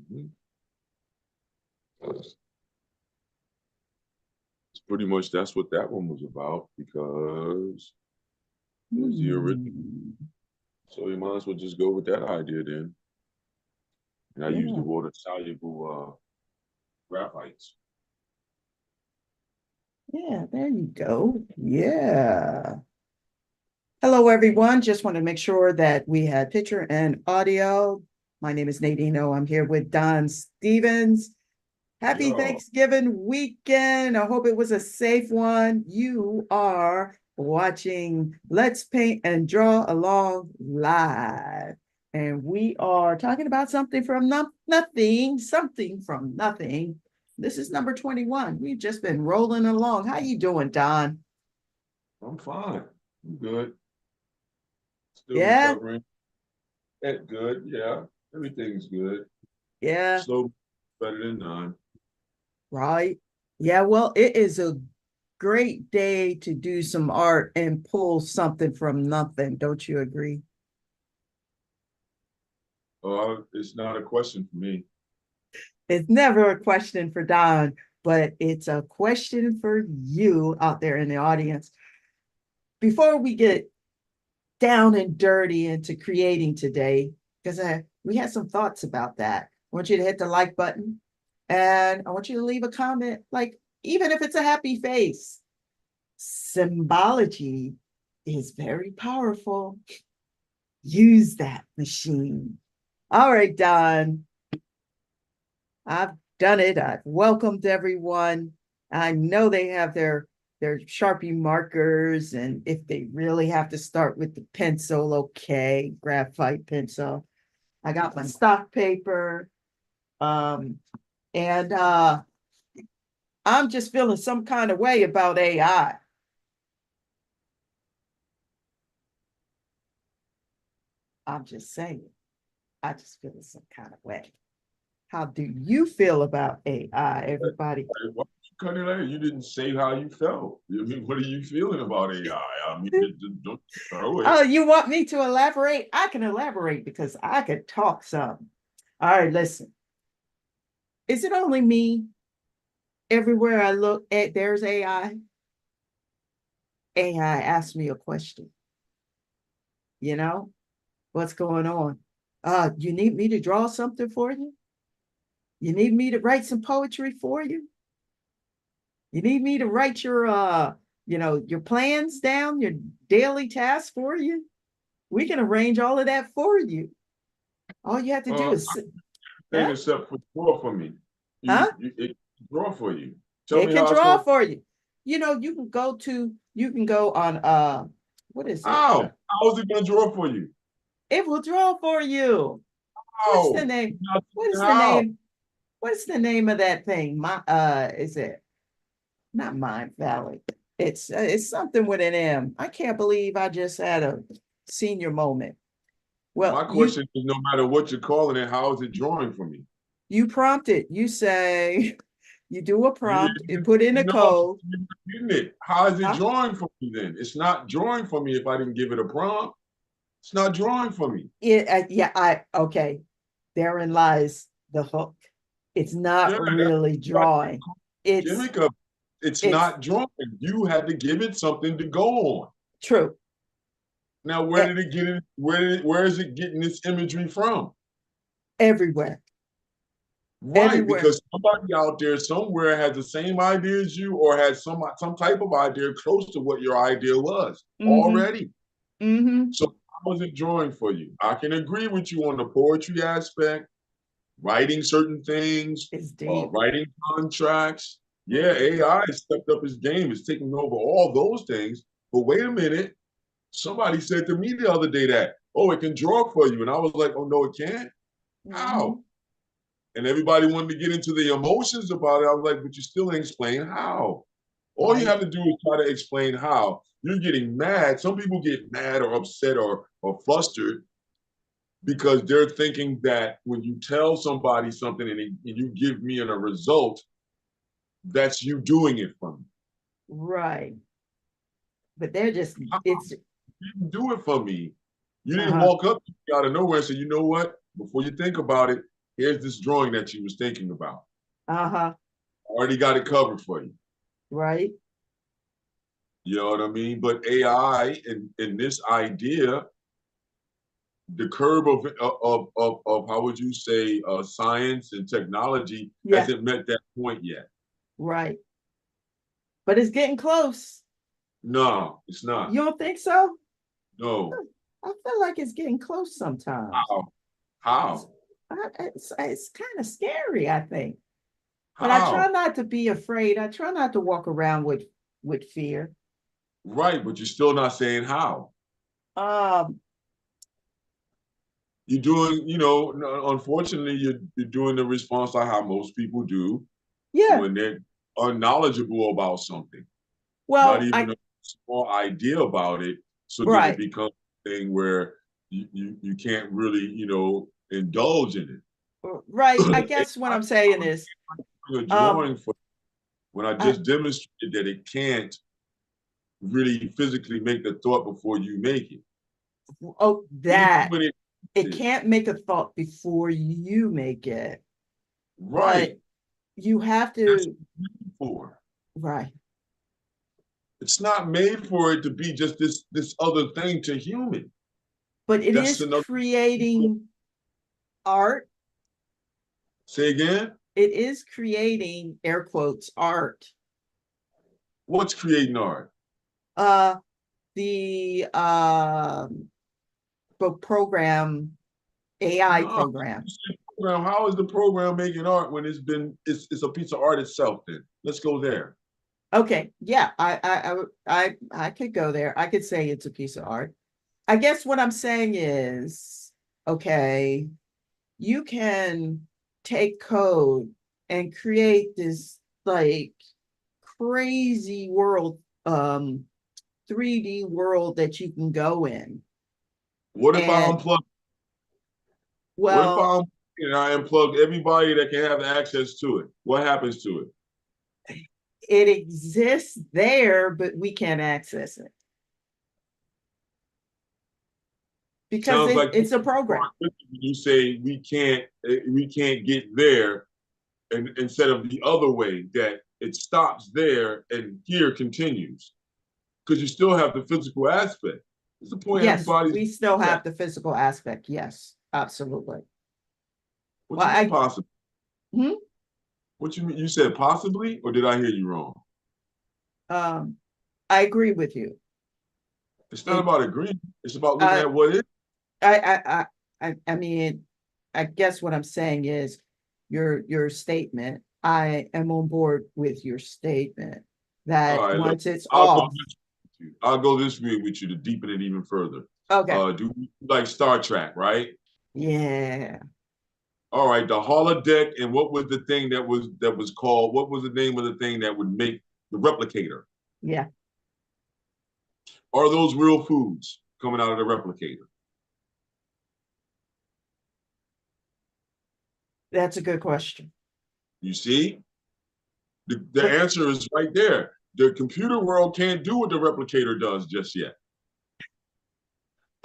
Mhm. It's pretty much that's what that one was about because it was the original. Hmm. So you might as well just go with that idea then. And I use the Yeah. water soluble graphites. Yeah, there you go. Yeah. Hello, everyone. Just want to make sure that we had picture and audio. My name is Nadineo. I'm here with Don Stephens. Happy Yeah. Thanksgiving weekend. I hope it was a safe one. You are watching Let's Paint and Draw Along live. And we are talking about something from nothing, something from nothing. This is number 21. We've just been rolling along. How you doing, Don? I'm fine. I'm good. Still Yeah, recovering. That good. Yeah. Everything's good. yeah, Slow, better than none. right. Yeah, well, it is a great day to do some art and pull something from nothing. Don't you agree? It's not a question for me. It's never a question for Don, but it's a question for you out there in the audience. Before we get down and dirty into creating today, because we had some thoughts about that. I want you to hit the like button and I want you to leave a comment, like, even if it's a happy face. Symbology is very powerful. Use that machine. All right, Don. I've done it. I've welcomed everyone. I know they have their Sharpie markers, and if they really have to start with the pencil, okay, graphite pencil. I got my stock paper. Um, and I'm just feeling some kind of way about AI. I'm just saying, I just feel some kind of way. How do you feel about AI, everybody? Hey, why you cut it out? You didn't say how you felt. I mean, what are you feeling about AI? I mean, don't throw Oh, it. you want me to elaborate? I can elaborate because I could talk some. All right, listen. Is it only me? Everywhere I look at, there's AI. AI asked me a question. You know, what's going on? You need me to draw something for you? You need me to write some poetry for you? You need me to write your plans down, your daily tasks for you? We can arrange all of that for you. All you have to do Uh, is sit. thing Huh? except for draw for me. Huh? It draw for you. Tell It me can how it's draw going. for you. You can go on what is it? How is it going to draw for you? It will draw for you. What's the How? name? Not What is the how. name? What's the name of that thing? My is it not Mind Valley? It's something with an M. I can't believe I just had a senior moment. Well, My question is, no matter what you're calling it, how is it drawing for me? you prompt it. You say you do a You, prompt, you put in a no, code. you're getting it. How is it Huh? drawing for me then? It's not drawing for me if I didn't give it a prompt. It's not drawing for me. Yeah, I okay. Therein lies the hook. It's Yeah, not really that's drawing. the It's gimmick of it's it's not drawing. You had to give it something to go on. true. Now, where E- did it get it? Where is it getting this imagery from? Everywhere. Right, Everywhere. because somebody out there somewhere has the same idea as you, or has some type of idea close to what your idea was Mm-hmm. already. Mm-hmm. So how is it drawing for you? I can agree with you on the poetry aspect, writing certain things, It's deep. writing contracts. Yeah, Mm-hmm. AI has stepped up his game, it's taking over all those things. But wait a minute, somebody said to me the other day that, oh, it can draw for you. And I was like, oh, no, it can't. Mm-hmm. How? And everybody wanted to get into the emotions about it. I was like, but you still ain't explain how. All you Right. have to do is try to explain how. You're getting mad. Some people get mad or upset or flustered because they're thinking that when you tell somebody something and you give me a result, that's you doing it for me. Right. But they're just How? it's You didn't do it for me. You didn't uh-huh. walk up to me out of nowhere and say, you know what? Before you think about it, here's this drawing that you was thinking about. Uh-huh. Already got it covered for you. Right. You know what I mean? But AI and this idea, the curve of how would you say science and technology Yeah. hasn't met that point yet. Right. But it's getting close. No, it's not. You don't think so? No. I feel like it's getting close sometimes. How? How? It's kind of scary, I think. But I try How? not to be afraid. I try not to walk around with fear. Right, but you're still not saying how. Um, You're doing, you know, unfortunately, you're doing the response like how most people do yeah. when they're unknowledgeable about something, not Well, even a small idea about it. So then it right, becomes a thing where you can't really, you know, indulge in right. I it. guess what I'm saying is, A um, drawing for when I I, just demonstrated that it can't really physically make the thought before you make it. oh, Even that when it can't make a thought before you make it, but right, you have that's to, what it's for. right. It's not made for it to be just this other thing to human. But it That's is another. creating art. Say again. It is creating air quotes art. What's creating art? Uh, the program AI No. program. How is the program making art when it's a piece of art itself? Then let's go there. Okay, yeah, I could go there. I could say it's a piece of art. I guess what I'm saying is, okay, you can take code and create this like crazy world, 3D world that you can go in. What if I And unplug? What if well, I and I unplug everybody that can have access to it? What happens to it? it exists there, but we can't access it because Sounds like it's a program. you say we can't get there, and instead of the other way that it stops there and here continues because you still have the physical aspect. It's the point Yes, everybody's we still that. have the physical aspect. Yes, absolutely. What Well, you mean possibly? hmm, What you mean? You said possibly, or did I hear you wrong? um, I agree with you. It's not It, about agreeing. It's about looking I, at what is. I mean, I guess what I'm saying is your statement. I am on board with your statement All that right, look, once it's I'll go off, this with you. I'll go this way with you to deepen it even further. okay, Do you like Star Trek, right? yeah, All right, the holodeck, and what was the thing that was called? What was the name of the thing that would make the replicator? yeah, Are those real foods coming out of the replicator? that's a good question. You see, the But answer is right there. The computer world can't do what the replicator does just yet.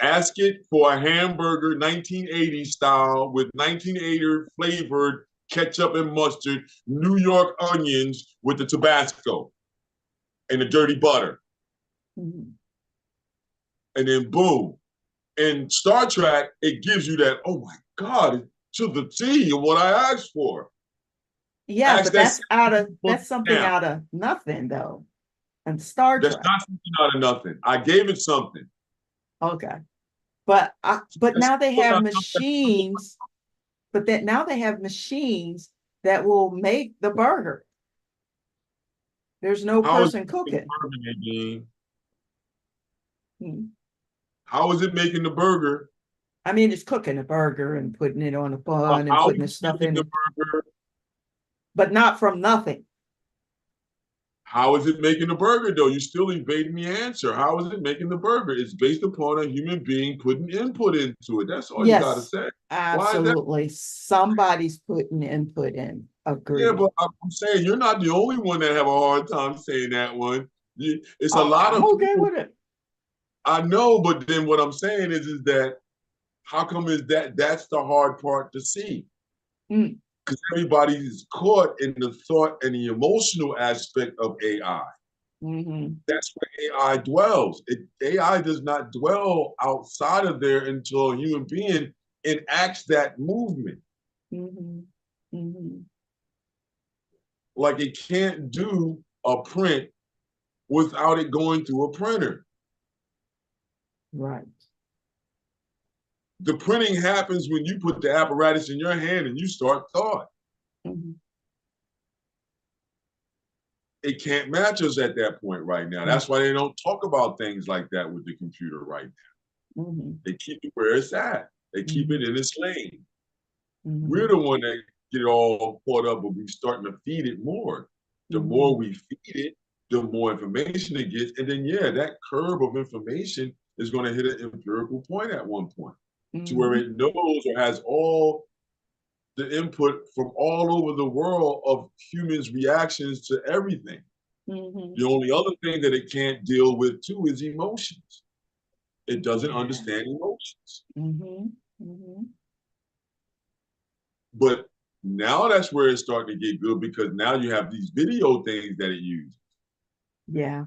Ask it for a hamburger 1980 style with 1980 flavored ketchup and mustard, New York onions with the Tabasco and the dirty butter. mhm. And then boom. In Star Trek, it gives you that, oh my God, to the T of what I asked for. Yeah, Ask but that that's something now. out of nothing though. And Star That's Trek. not something out of nothing. I gave it something. Okay. But That's now they still have not something. machines, but that now they have machines that will make the burger. There's no How is person it making cooking. the burger, Nadine? Hmm. How is it making the burger? I mean, it's cooking a burger and putting it on a bun and How putting is the it stuff making in the it, burger? but not from nothing. How is it making the burger, though? You're still evading the answer. How is it making the burger? It's based upon a human being putting input into it. That's all you got to Yes, say. Why is that? absolutely. Somebody's putting input in. Yeah, Agree. but I'm saying you're not the only one that have a hard time saying that one. It's a Oh, lot I'm of okay people. with it. I know, but then what I'm saying is that how come is that's the hard part to see? Mm. Because everybody is caught in the thought and the emotional aspect of AI. Mm-hmm. That's where AI dwells. AI does not dwell outside of there until a human being enacts that movement. Mm-hmm. Mm-hmm. Like it can't do a print without it going through a printer. Right. The printing happens when you put the apparatus in your hand and you start thought. Mm-hmm. It can't match us at that point right now. That's why they don't talk about things like that with the computer right now. Mm-hmm. They keep it where it's at. They keep Mm-hmm. it in its lane. We're Mm-hmm. the one that get all caught up, but we starting to feed it more. The Mm-hmm. more we feed it, the more information it gets. And then, yeah, that curve of information is going to hit an empirical point at one point to where Mm-hmm. it knows or has all the input from all over the world of humans' reactions to everything. Mm-hmm. The only other thing that it can't deal with too is emotions. It doesn't Yeah. understand emotions. Mm-hmm. Mm-hmm. But now that's where it's starting to get good because now you have these video things that it uses. Yeah.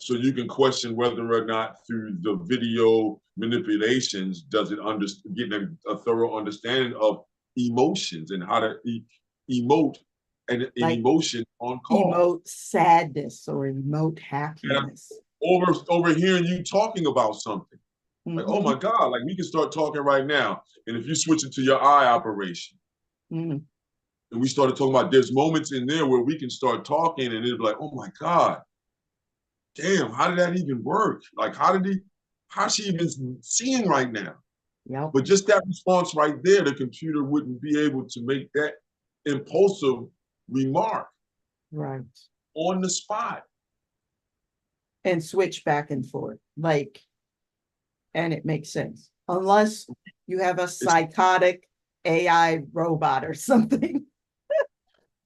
So you can question whether or not through the video manipulations does it get a thorough understanding of emotions and how to emote an Like emotion on call. emote sadness or emote And happiness. over hearing you talking about something, like, oh Mm-hmm. my God, like we can start talking right now. And if you switch it to your eye operation, Mm-hmm. and we started talking about there's moments in there where we can start talking and it'll be like, oh my God, damn, how did that even work? Like, how's she even seeing right now? Yep. But just that response right there, the computer wouldn't be able to make that impulsive remark Right. on the spot. And switch back and forth. Like, and it makes sense. Unless you have a It's psychotic AI robot or something.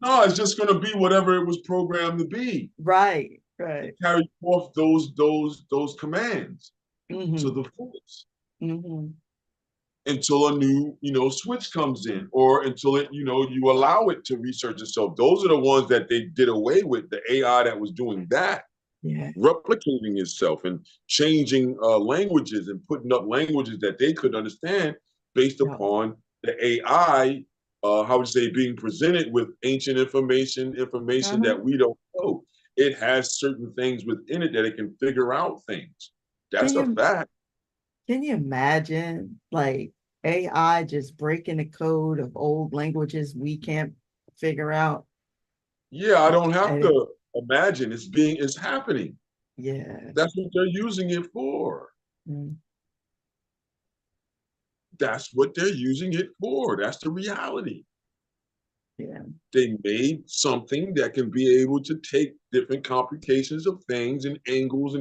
no, it's just gonna be whatever it was programmed to be. Right. To Right. carry forth those commands to Mm-hmm. the fullest. Mm-hmm. Until a new, switch comes in or until it, you allow it to research itself. Those are the ones that they did away with, the AI that was doing that, Yeah. replicating itself and changing languages and putting up languages that they could understand based Yep. upon the AI, how would you say, being presented with ancient information Uh-huh. that we don't know. It has certain things within it that it can figure out things. Can That's a you fact. can you imagine like AI just breaking the code of old languages we can't figure out? Yeah, I don't have And it, to imagine it's happening. yeah. That's what they're using it for. Mm, That's what they're using it for. That's the reality. yeah. They made something that can be able to take different complications of things and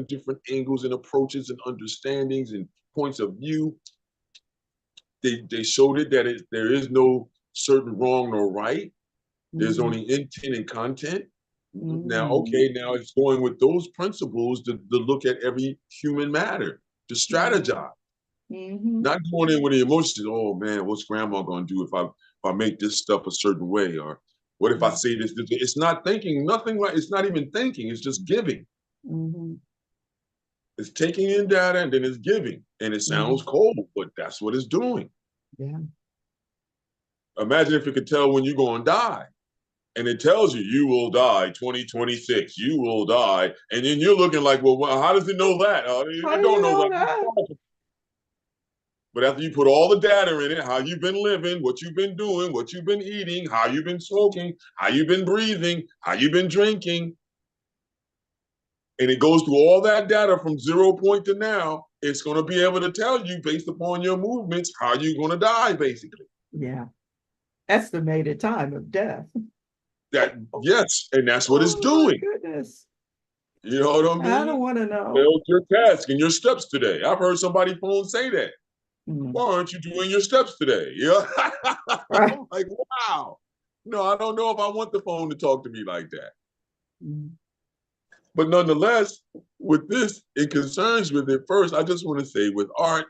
different angles and approaches and understandings and points of view. They showed it that there is no certain wrong or right. There's Mm, only intent and content. Now, mm, okay, now it's going with those principles to look at every human matter, to mm, strategize, mm-hmm, not going in with the emotions. Oh man, what's grandma gonna do if I make this stuff a certain way, or what if I say this? It's not thinking nothing like it's not even thinking. It's just giving. mm-hmm, It's taking in data and then it's giving, and it sounds mm, cold, but that's what it's doing. yeah. Imagine if it could tell when you're gonna die. And it tells you you will die 2026, you will die, and then you're looking like, well, how does it know that? How I do don't you know know that. that? But after you put all the data in it, how you've been living, what you've been doing, what you've been eating, how you've been smoking, how you've been breathing, how you've been drinking, and it goes through all that data from 0 point to now, it's going to be able to tell you based upon your movements how you're going to die, basically. Yeah. Estimated time of death. That yes, and that's what it's Oh my doing. goodness. You know what I I don't mean? want to know. Build your task and your steps today. I've heard somebody phone say that. Mm, Why aren't you doing your steps today? Yeah. right. I'm like, wow. No, I don't know if I want the phone to talk to me like that. Mm, But nonetheless, with this, it concerns with it. First, I just want to say with art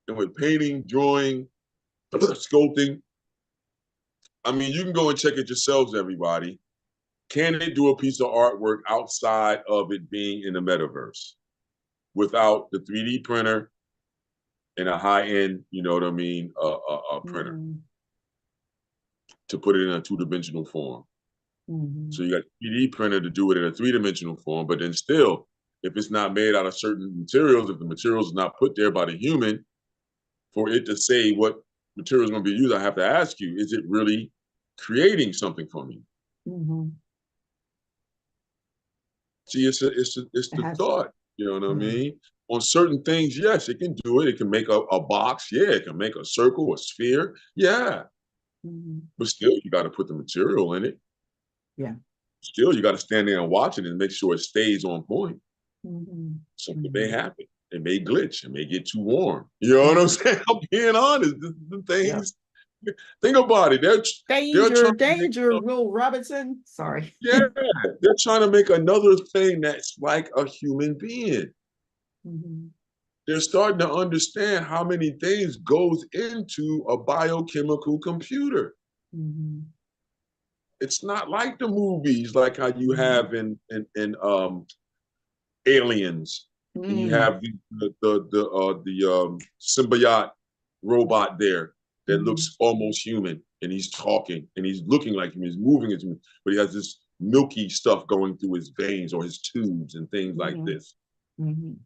and with painting, drawing, sculpting, I mean, you can go and check it yourselves, everybody. Can it do a piece of artwork outside of it being in the metaverse without the 3D printer and a high-end, you know what I mean, printer to put it in a two-dimensional form? So you got a 3D printer to do it in a three-dimensional form, but then still, if it's not made out of certain materials, if the materials is not put there by the human, for it to say what material is going to be used, I have to ask you, is it really creating something for me? See, it's the thought, you know what I mean? On certain things, yes, it can do it. It can make a box, yeah, it can make a circle, a sphere, yeah. But still, you got to put the material in it. Yeah. Still, you got to stand there and watch it and make sure it stays on point. Something may happen. It may glitch. It may get too warm. You know what I'm saying? I'm being honest. The things. Think about it. They're Danger, trying danger, Will Robinson. Sorry. yeah, they're trying to make another thing that's like a human being. They're starting to understand how many things goes into a biochemical computer. It's not like the movies, like how you have in Aliens, and you have the symbiote robot there that looks almost human, and he's talking and he's looking like him, he's moving as human, but he has this milky stuff going through his veins or his tubes and things like this. You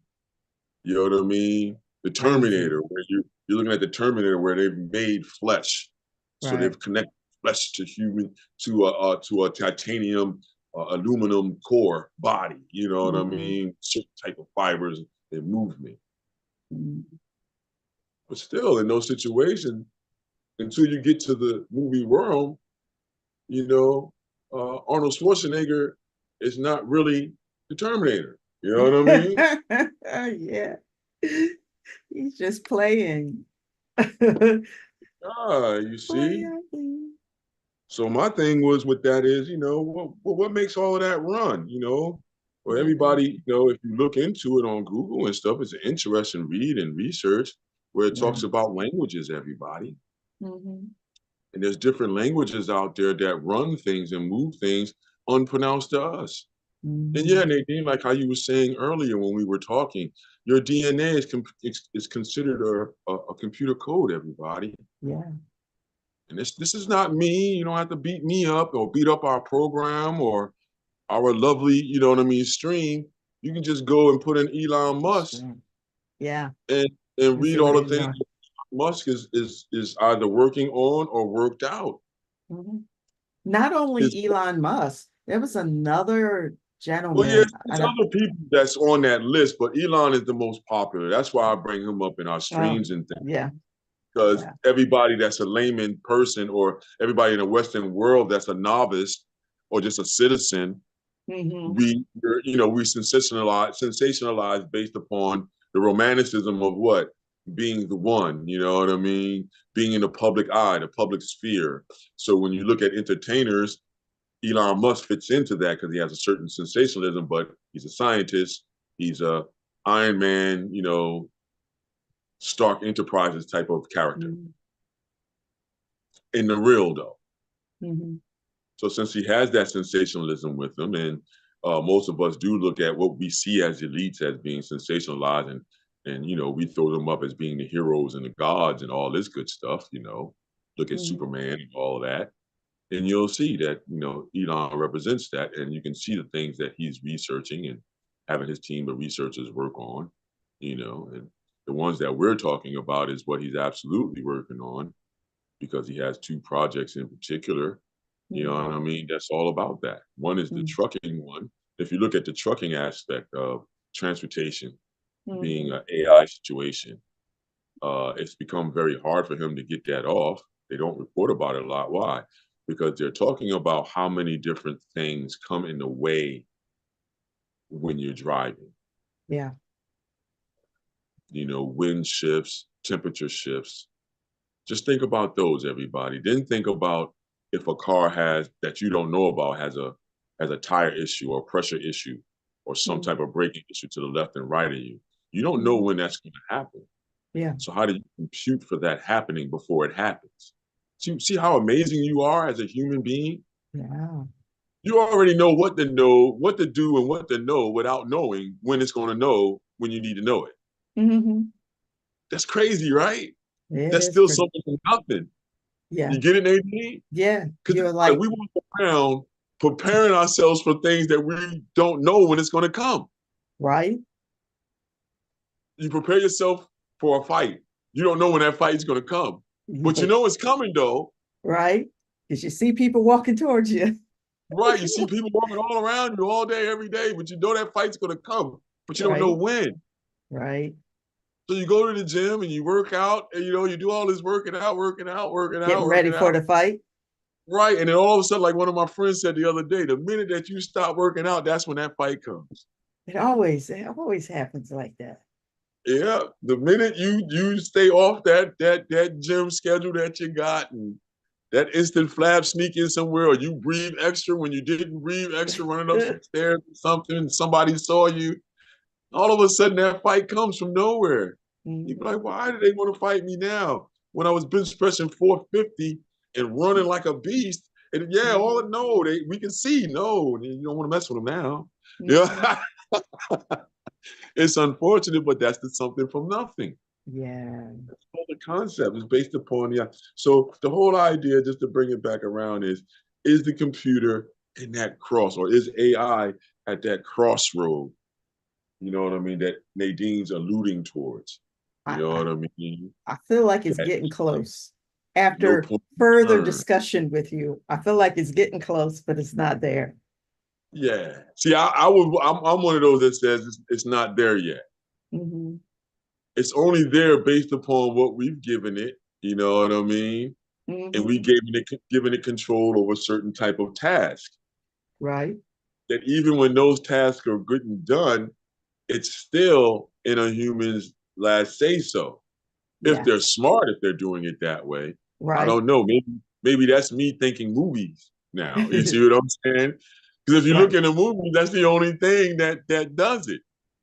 know what I mean? The Terminator, where you're looking at the Terminator, where they've made flesh, so they've connected flesh to human to a titanium aluminum core body. You know what I mean? Certain type of fibers and movement. But still, in those situations, until you get to the movie world, you know, Arnold Schwarzenegger is not really the Terminator. You know what I mean? Yeah. He's just playing. You see? So my thing was with that is, you know, what makes all of that run, you know? Well, everybody, you know, if you look into it on Google and stuff, it's an interesting read and research where it talks about languages, everybody. And there's different languages out there that run things and move things unpronounced to us. And yeah, Nadine, like how you were saying earlier when we were talking, your DNA is considered a computer code, everybody. Yeah. And this is not me. You don't have to beat me up or beat up our program or our lovely, you know what I mean, stream. You can just go and put in Elon Musk. Yeah. And read all the things that Musk is either working on or worked out. Not only Elon Musk, there was another gentleman. Well, yeah, there's other people that's on that list, but Elon is the most popular. That's why I bring him up in our streams and things. Yeah. Because everybody that's a layman person or everybody in the Western world that's a novice or just a citizen, we sensationalize based upon the romanticism of what? Being the one, you know what I mean? Being in the public eye, the public sphere. So when you look at entertainers, Elon Musk fits into that because he has a certain sensationalism, but he's a scientist. He's a Iron Man, you know, Stark Enterprises type of character. In the real, though. So since he has that sensationalism with him, and most of us do look at what we see as elites as being sensationalized, and you know, we throw them up as being the heroes and the gods and all this good stuff, you know, look at Superman and all that. And you'll see that, you know, Elon represents that, and you can see the things that he's researching and having his team of researchers work on, you know, and the ones that we're talking about is what he's absolutely working on because he has two projects in particular, you know what I mean? That's all about that. One is the trucking one. If you look at the trucking aspect of transportation being an AI situation, it's become very hard for him to get that off. They don't report about it a lot. Why? Because they're talking about how many different things come in the way when you're driving. Yeah. You know, wind shifts, temperature shifts. Just think about those, everybody. Then think about if a car has that you don't know about has a tire issue or pressure issue or some type of braking issue to the left and right of you. You don't know when that's going to happen. Yeah. So how do you compute for that happening before it happens? See how amazing you are as a human being? Yeah. You already know, what to do and what to know without knowing when it's going to know when you need to know it. Hmm. That's crazy, right? It That's is still pretty. something from nothing. Yeah. You get it, Nadine? Yeah. Because You're like like, we walk around preparing ourselves for things that we don't know when it's going to come. right? You prepare yourself for a fight. You don't know when that fight is going to come, but you Yeah. know it's coming though. Right? Because you see people walking towards you. Right? You see people walking all around you all day, every day, but you know that fight's going to come, but you don't know Right. when. Right. So you go to the gym and you work out, and you do all this Getting ready working for out. the fight. Right. And then all of a sudden, like one of my friends said the other day, the minute that you stop working out, that's when that fight comes. It always happens like that. Yeah. The minute you stay off that gym schedule that you got, and that instant flab sneak in somewhere, or you breathe extra when you didn't breathe extra running up some stairs or something, and somebody saw you, all of a sudden that fight comes from nowhere. You're Mhm. like, why do they want to fight me now? When I was bench pressing 450 and running like a beast, and yeah, all Mhm. no, we can see no, you don't want to mess with them now. Mhm. Yeah, it's unfortunate, but that's the something from nothing. Yeah. That's all the concept is based upon the. So the whole idea, just to bring it back around, is the computer in that cross, or is AI at that crossroad? You know what I mean? That Nadine's alluding towards. You I, know I, what I mean? I feel like it's That getting close. no After point of further return. discussion with you, I feel like it's getting close, but it's not there. Yeah. See, I'm one of those that says it's not there yet. Hmm. It's only there based upon what we've given it. You know what I mean? And we Hmm. given it control over certain type of task. Right. That even when those tasks are good and done, it's still in a human's last say so. If they're Yes. smart, if they're doing it that way. I Right. don't know. Maybe that's me thinking movies now. You see what I'm saying? Because if you look Right. in a movie, that's the only thing that does it.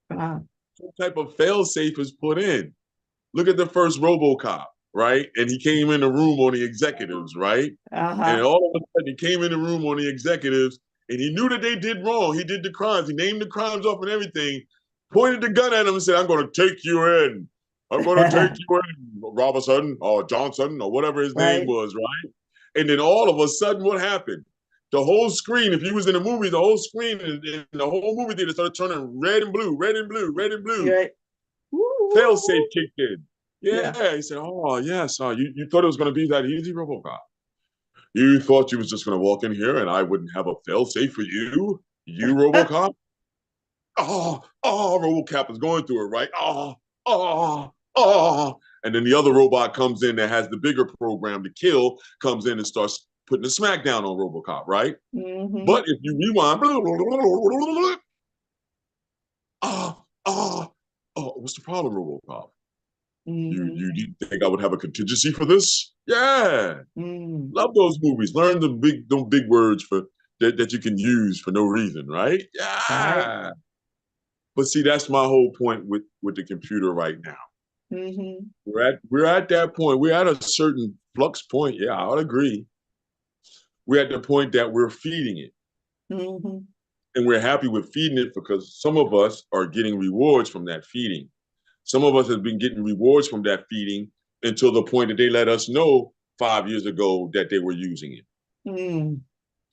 Uh, Some type of fail safe is put in. Look at the first RoboCop, right? And he came in the room on the executives, right? And uh-huh. all of a sudden, he came in the room on the executives, and he knew that they did wrong. He did the crimes. He named the crimes off and everything. Pointed the gun at him and said, "I'm going to take you in. I'm going to take you in, Robinson or Johnson or whatever his name Right. was, right?" And then all of a sudden, what happened? The whole screen, if you was in the movie, the whole screen in the whole movie theater started turning red and blue, red and blue, red and blue. Right. Fail safe Woo. kicked in. Yeah. Yeah, he said, "Oh yes, you thought it was going to be that easy, RoboCop? You thought you was just going to walk in here and I wouldn't have a fail safe for you, RoboCop? RoboCop is going through it, right? And then the other robot comes in that has the bigger program to kill, comes in and starts putting a smackdown on RoboCop, right? Hmm. But if you rewind, what's the problem, RoboCop? You Hmm. didn't think I would have a contingency for this? Yeah, Mm. love those movies. Learn the big words for that you can use for no reason, right? Right. Yeah. But see, that's my whole point with the computer right now. Hmm. We're at that point. We're at a certain flux point. Yeah, I would agree. We're at the point that we're feeding it. Hmm. And we're happy with feeding it because some of us are getting rewards from that feeding. Some of us have been getting rewards from that feeding until the point that they let us know 5 years ago that they were using it. Mm.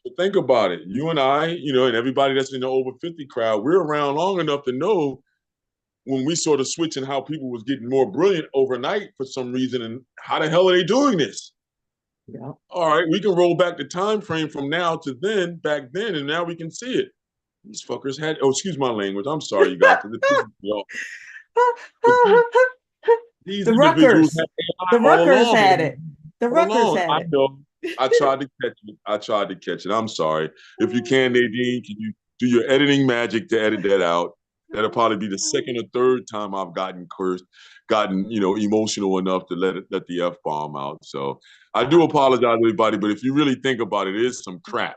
So think about it. You and I, and everybody that's in the over 50 crowd, we're around long enough to know when we sort of switching how people was getting more brilliant overnight for some reason, and how the hell are they doing this? Yeah. All right, we can roll back the time frame from now to then, back then, and now we can see it. These fuckers had, oh, excuse my language. I'm sorry, you guys, because it pisses me off. But these The individuals Ruckers. had AI The all Ruckers along. had it. The All Ruckers along. had I it. know. I tried to catch it. I tried to catch it. I'm sorry. If you can, Nadine, can you do your editing magic to edit that out? That'll probably be the second or third time I've gotten cursed, gotten emotional enough to let the f bomb out. So I do apologize, everybody. But if you really think about it, it is some crap.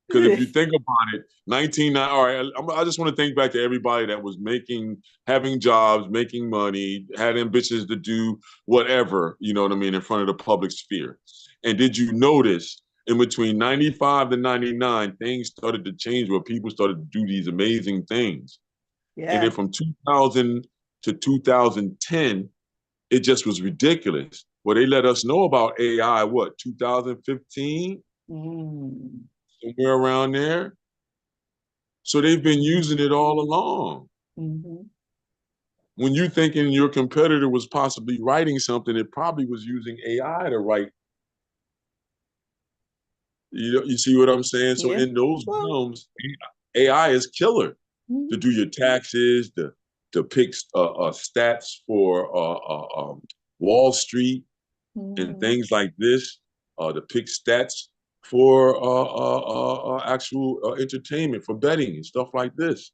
Because if you think about it, 19, all right, I just want to think back to everybody that was having jobs, making money, had ambitions to do whatever, you know what I mean, in front of the public sphere. And did you notice in between 95 to 99, things started to change where people started to do these amazing things. And then Yeah. from 2000 to 2010, it just was ridiculous. Well, they let us know about AI, what, 2015? Mm. Somewhere around there. So they've been using it all along. Mm-hmm. When you thinking your competitor was possibly writing something, it probably was using AI to write. You see what I'm saying? So Yeah. in those Well, realms, AI is killer to mm-hmm. do your taxes, to pick stats for Wall Street and Mm-hmm. things like this, to pick stats for actual entertainment, for betting and stuff like this.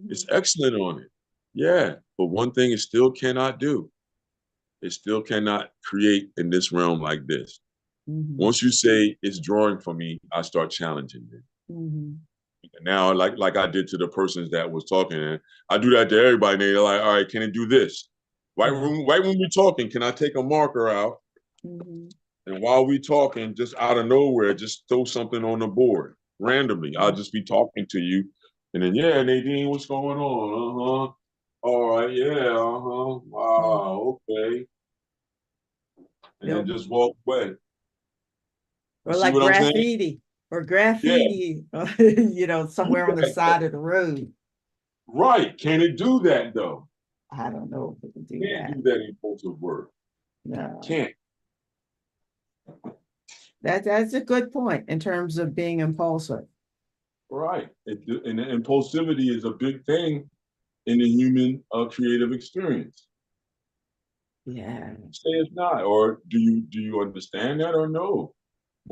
It's Mm-hmm. excellent on it. Yeah. But one thing it still cannot do, it still cannot create in this realm like this. Mm-hmm. Once you say it's drawing for me, I start challenging it. Mm-hmm. And now, like I did to the persons that was talking, I do that to everybody. And they're like, all right, can it do this? Yeah. Right when we're talking, can I take a marker out? Mm-hmm. And while we talking, just out of nowhere, just throw something on the board randomly. I'll just be talking to you. And then, yeah, Nadine, what's going on? Uh-huh. All right, yeah, uh-huh. Mm-hmm. Wow, okay. And then Yep. just walk away. You Or see like what I'm saying? graffiti or Yeah, graffiti, do somewhere on the that side though. of the road. Right. Can it do that though? I don't know if we can do Can't that. do that impulsive work. No, Can't. that's a good point in terms of being impulsive. Right. And impulsivity is a big thing in the human creative experience. Yeah. Say it's not, or do you understand that or no?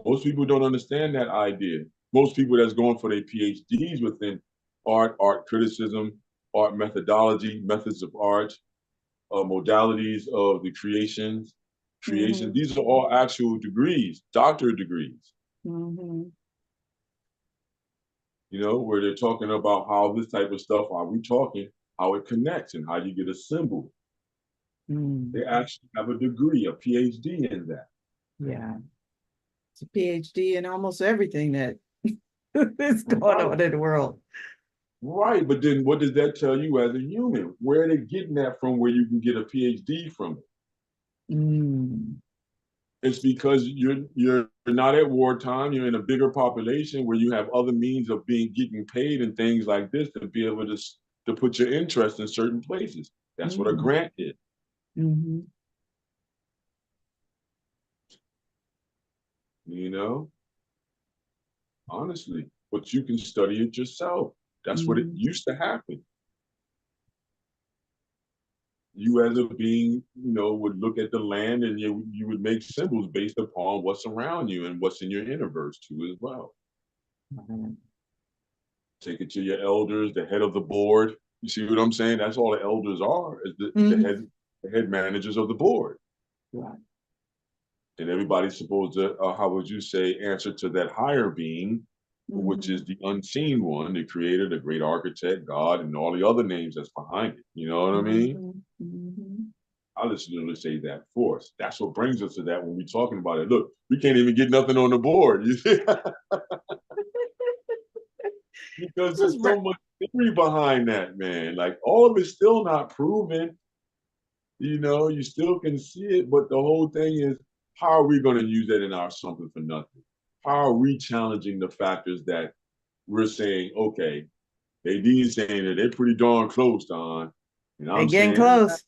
Most people don't understand that idea. Most people that's going for their PhDs within art criticism, art methodology, methods of art, modalities of the creation. Mm-hmm. These are all actual degrees, doctorate degrees. Mm-hmm. Where they're talking about how this type of stuff, are we talking, how it connects and how you get a symbol. Mm. They actually have a degree, a PhD in that. Yeah. It's a PhD in almost everything that is going Right. on in the world. Right. But then what does that tell you as a human? Where are they getting that from where you can get a PhD from it? Mm. It's because you're not at wartime. You're in a bigger population where you have other means of getting paid and things like this to be able to put your interest in certain places. That's what a Mm. grant is. Mm-hmm. You know, honestly, but you can study it yourself. That's what it Mm-hmm. used to happen. You as a being, would look at the land and you would make symbols based upon what's around you and what's in your universe too as well. Mm-hmm. Take it to your elders, the head of the board. You see what I'm saying? That's all the elders are, is Mm-hmm. the head managers of the board. Right. And everybody's supposed to, how would you say, answer to that higher being, which Mm-hmm. is the unseen one, the creator, the great architect, God, and all the other names that's behind it. You know what I mean? Mm-hmm. Mm-hmm. I'll just literally say that force. That's what brings us to that when we're talking about it. Look, we can't even get nothing on the board. You see? Because Just there's so much theory behind that, man. Like all of it's still not proven. You still can see it, but the whole thing is, how are we going to use that in our something for nothing? How are we challenging the factors that we're saying, okay, they did saying that they're pretty darn close, Don. And they're I'm getting saying, close.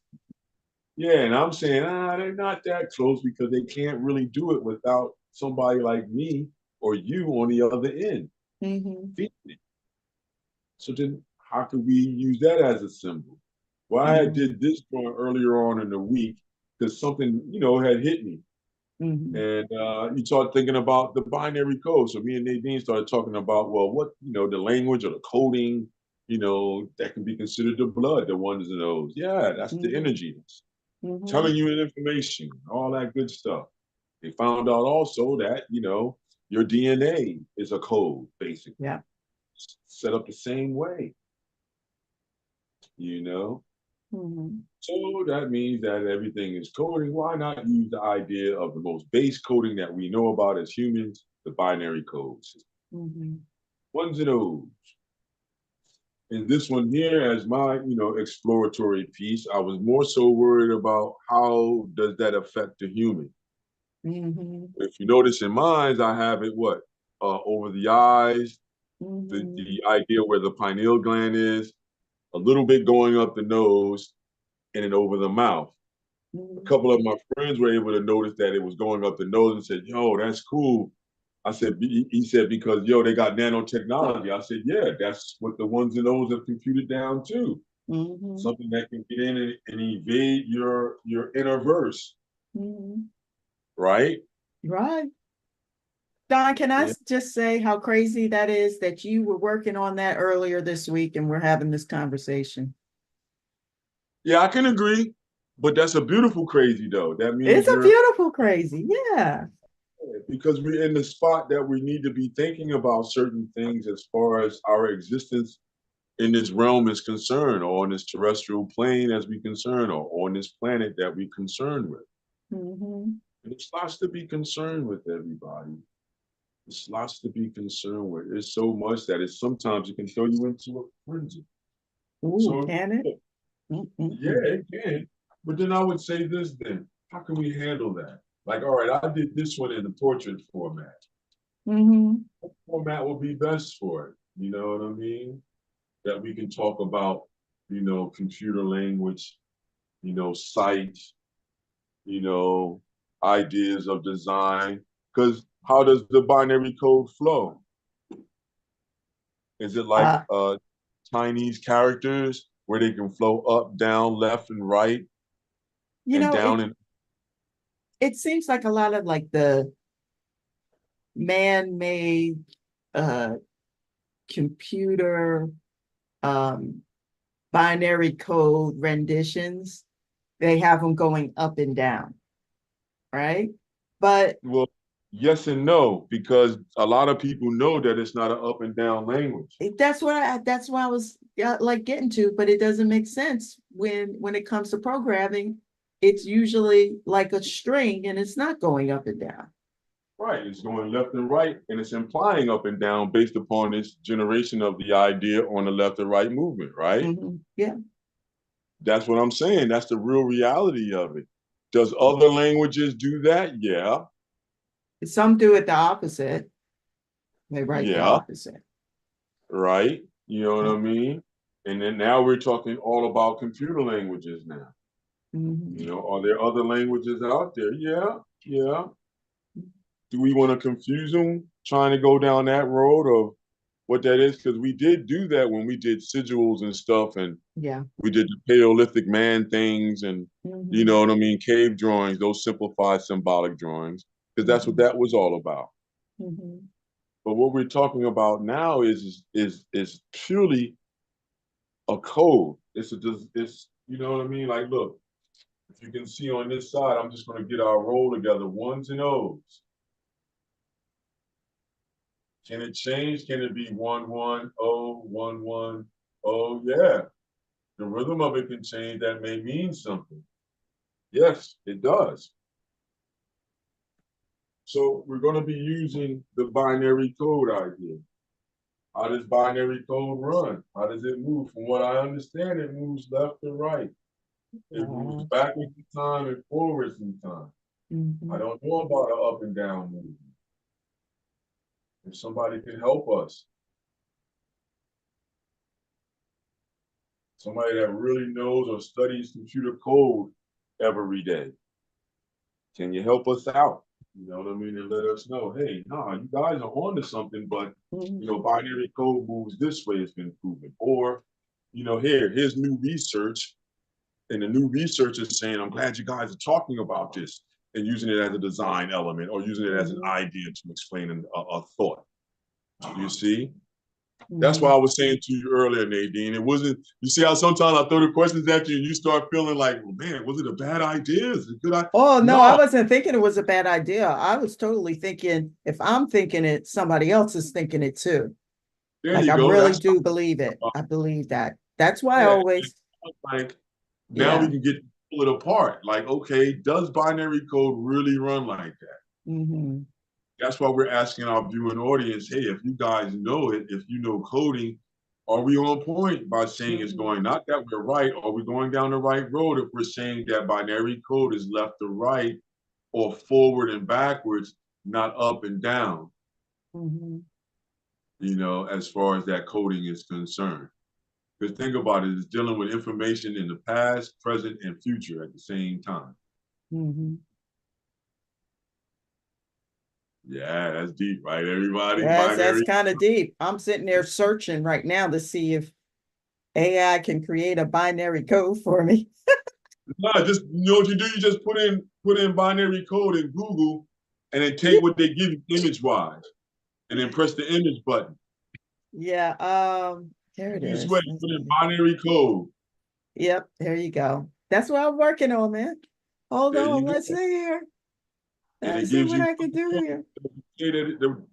yeah, and I'm saying, they're not that close because they can't really do it without somebody like me or you on the other end. Mm-hmm. So then how could we use that as a symbol? Well, I Mm-hmm. did this one earlier on in the week because something, had hit me. Mm-hmm. And you start thinking about the binary code. So me and Nadine started talking about, well, what, the language or the coding, that can be considered the blood, the ones and those. Yeah, that's the Mm-hmm. energy. That's Mm-hmm. telling you information, all that good stuff. They found out also that, Your DNA is a code, basically, Yeah. set up the same way, you know? Mm-hmm. So that means that everything is coding. Why not use the idea of the most base coding that we know about as humans, the binary code system? Mm-hmm. Ones and O's. And this one here, as my, exploratory piece, I was more so worried about how does that affect the human. Mm-hmm. If you notice in mine, I have it what? Over the eyes, Mm-hmm. the idea where the pineal gland is, a little bit going up the nose, and then over the mouth. A Mm-hmm. couple of my friends were able to notice that it was going up the nose and said, yo, that's cool. I said, he said, because, yo, they got nanotechnology. I said, yeah, that's what the ones and O's have computed down too. Mm-hmm. Something that can get in and evade your inner verse, Mm-hmm. right? Right. Don, can I Yeah. just say how crazy that is that you were working on that earlier this week and we're having this conversation? Yeah, I can agree. But that's a beautiful crazy though. That It's means a you're beautiful crazy. Yeah. because we're in the spot that we need to be thinking about certain things as far as our existence in this realm is concerned, or on this terrestrial plane as we concern, or on this planet that we concerned with. Mm-hmm. And it's lots to be concerned with, everybody. It's lots to be concerned with. It's so much that it's sometimes it can throw you into a frenzy. Ooh, So can it? yeah, Mm-mm-mm. it can. But then I would say this then, how can we handle that? Like, all right, I did this one in the portrait format. Mm-hmm. What format will be best for it? You know what I mean? That we can talk about, computer language, sight, you know, ideas of design. Because how does the binary code flow? Is it like Uh, Chinese characters where they can flow up, down, left, and right, you and know, down and it seems like a lot of like the man-made uh computer um binary code renditions, they have them going up and down, right? But well, yes and no, because a lot of people know that it's not an up and down language. that's what I was like getting to, but it doesn't make sense when it comes to programming. It's usually like a string and it's not going up and down. Right. It's going left and right, and it's implying up and down based upon this generation of the idea on the left and right movement, right? Mm-hmm. Yeah. That's what I'm saying. That's the real reality of it. Does other languages do that? Yeah. Some do it the opposite. They write the Yeah. opposite. Right. You know what Uh, I mean? And then now we're talking all about computer languages now. mhm. Are there other languages out there? Yeah. Yeah. Do we want to confuse them trying to go down that road of what that is? Because we did do that when we did sigils and stuff, and Yeah. we did the Paleolithic man things, and you Mm-hmm. know what I mean, cave drawings, those simplified symbolic drawings, because that's what Mm-hmm. that was all about. Mm-hmm. But what we're talking about now is purely a code. It's you know what I mean. Like, look, if you can see on this side, I'm just going to get our roll together, ones and O's. Can it change? Can it be 1-1-0, 1-1-0? Yeah. The rhythm of it can change. That may mean something. Yes, it does. So we're going to be using the binary code idea. How does binary code run? How does it move? From what I understand, it moves left to right. It moves Uh, backwards in time and forwards in time. I mhm. don't know about an up and down movement. If somebody can help us, somebody that really knows or studies computer code every day, can you help us out? You know what I mean? And let us know, hey, nah, you guys are onto something, but Mhm. binary code moves this way, it's been proven. Or, here's new research, and the new research is saying, I'm glad you guys are talking about this and using it as a design element or using it as an Mhm. idea to explain a thought. You see? That's why Mhm. I was saying to you earlier, Nadine. It wasn't. You see how sometimes I throw the questions at you, and you start feeling like, well, man, was it a bad idea? Is it a good idea? Oh, no, I No. wasn't thinking it was a bad idea. I was totally thinking if I'm thinking it, somebody else is thinking it too. There Like you I go. really That's do believe it. I believe that. That's why I yeah. always, Like now we yeah. can get pull it apart. Like, okay, does binary code really run like that? Hmm. That's why we're asking our viewing audience, hey, if you guys know it, if you know coding, are we on point by saying it's Hmm. going, not that we're right, are we going down the right road if we're saying that binary code is left to right or forward and backwards, not up and down, Hmm. as far as that coding is concerned. Because think about it, it's dealing with information in the past, present, and future at the same time. Hmm. Yeah, that's deep, right, everybody? That's Binary. kind of deep. I'm sitting there searching right now to see if AI can create a binary code for me. No, just what you do, you just put in binary code in Google and then take what they give you image wise and then press the image button. Yeah, there it Easiest way, is. Let's put in see. binary code. Yep, there you go. That's what I'm working on, man. Hold There on, you let's see go. here. And it Let's see gives what you I can do here.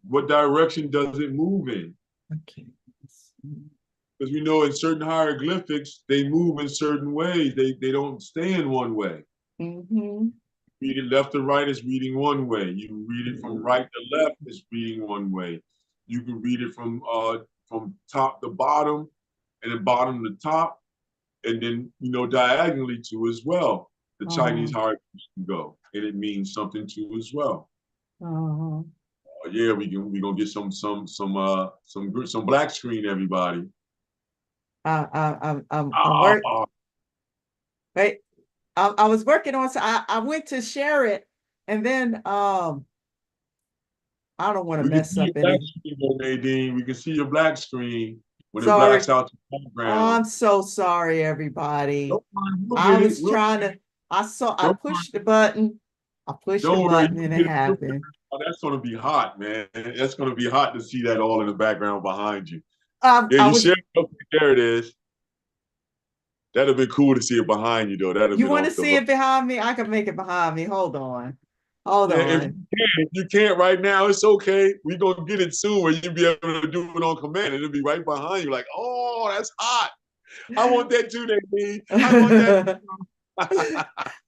what direction does it move in? Okay. Because we know in certain hieroglyphics, they move in certain ways. They don't stay in one way. Mm-hmm. Read it left to right is reading one way. You read it from right to left is reading one way. You can read it from top to bottom and then bottom to top, and then diagonally too as well. The Chinese Uh-huh. hieroglyphs can go, and it means something too as well. Uh-huh. Yeah, we gonna get some black screen, everybody. I'm work. Ah, Wait, I was working on. So I went to share it, and then I don't want to we can mess see your up black any. screen, though, Nadine. We can see your black screen when it Sorry. blacks out the Oh, background. I'm so sorry, everybody. Don't worry, we'll I get it. was We'll trying get it. to. I Don't pushed the worry. button. I pushed the Don't worry. button, You'll and it get it. happened. Oh, that's gonna be hot, man. That's gonna be hot to see that all in the background behind you. Yeah, I you was. shared. Okay, there it is. That'd have been cool to see it behind you, though. That'd have You been want to off the see hook. it behind me? I can make it behind me. Hold on. Hold Yeah, if you on. can, if you can't right now, it's okay. We're gonna get it soon where you'll be able to do it on command. It'll be right behind you, like, oh, that's hot. I want that too, Nadine. I want that.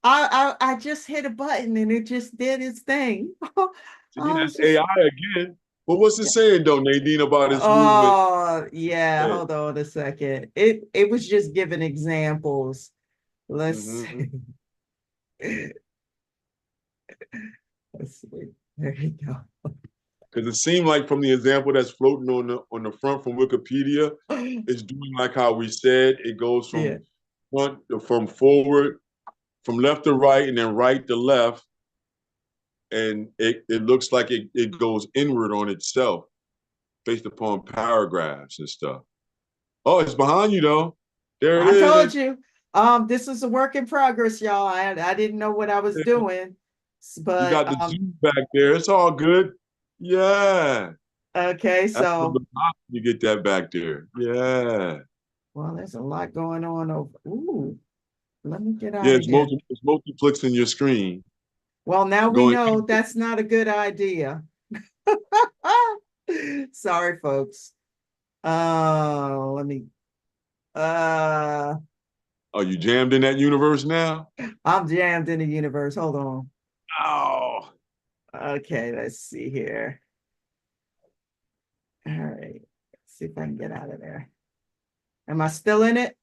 I just hit a button and it just did its thing. See, I was that's just AI again. But what's it saying though, Nadine, about its movement? oh yeah, hold on a second. It was just giving examples. Let's Mm-hmm. see. Let's see. There you Because it seemed like from the example that's floating on the front from Wikipedia, go. it's doing like how we said. It goes Yeah. from forward, from left to right, and then right to left, and it looks like it goes inward on itself based upon paragraphs and stuff. Oh, it's behind you though. There it I told is. you. This is a work in progress, y'all. I didn't know what I was doing, You but got the two back there. It's all good. Yeah. okay, That's what so you get that back there. Yeah. well, there's a lot going on over. Ooh, let me get Yeah, out of here. it's multiplexing your screen. Well, now we Going know that's not a good idea. Sorry, folks. Let me uh Are you jammed in that universe now? I'm jammed in the universe. Hold on. Oh. Okay, let's see here. All right. Let's see if I can get out of there. Am I still in it?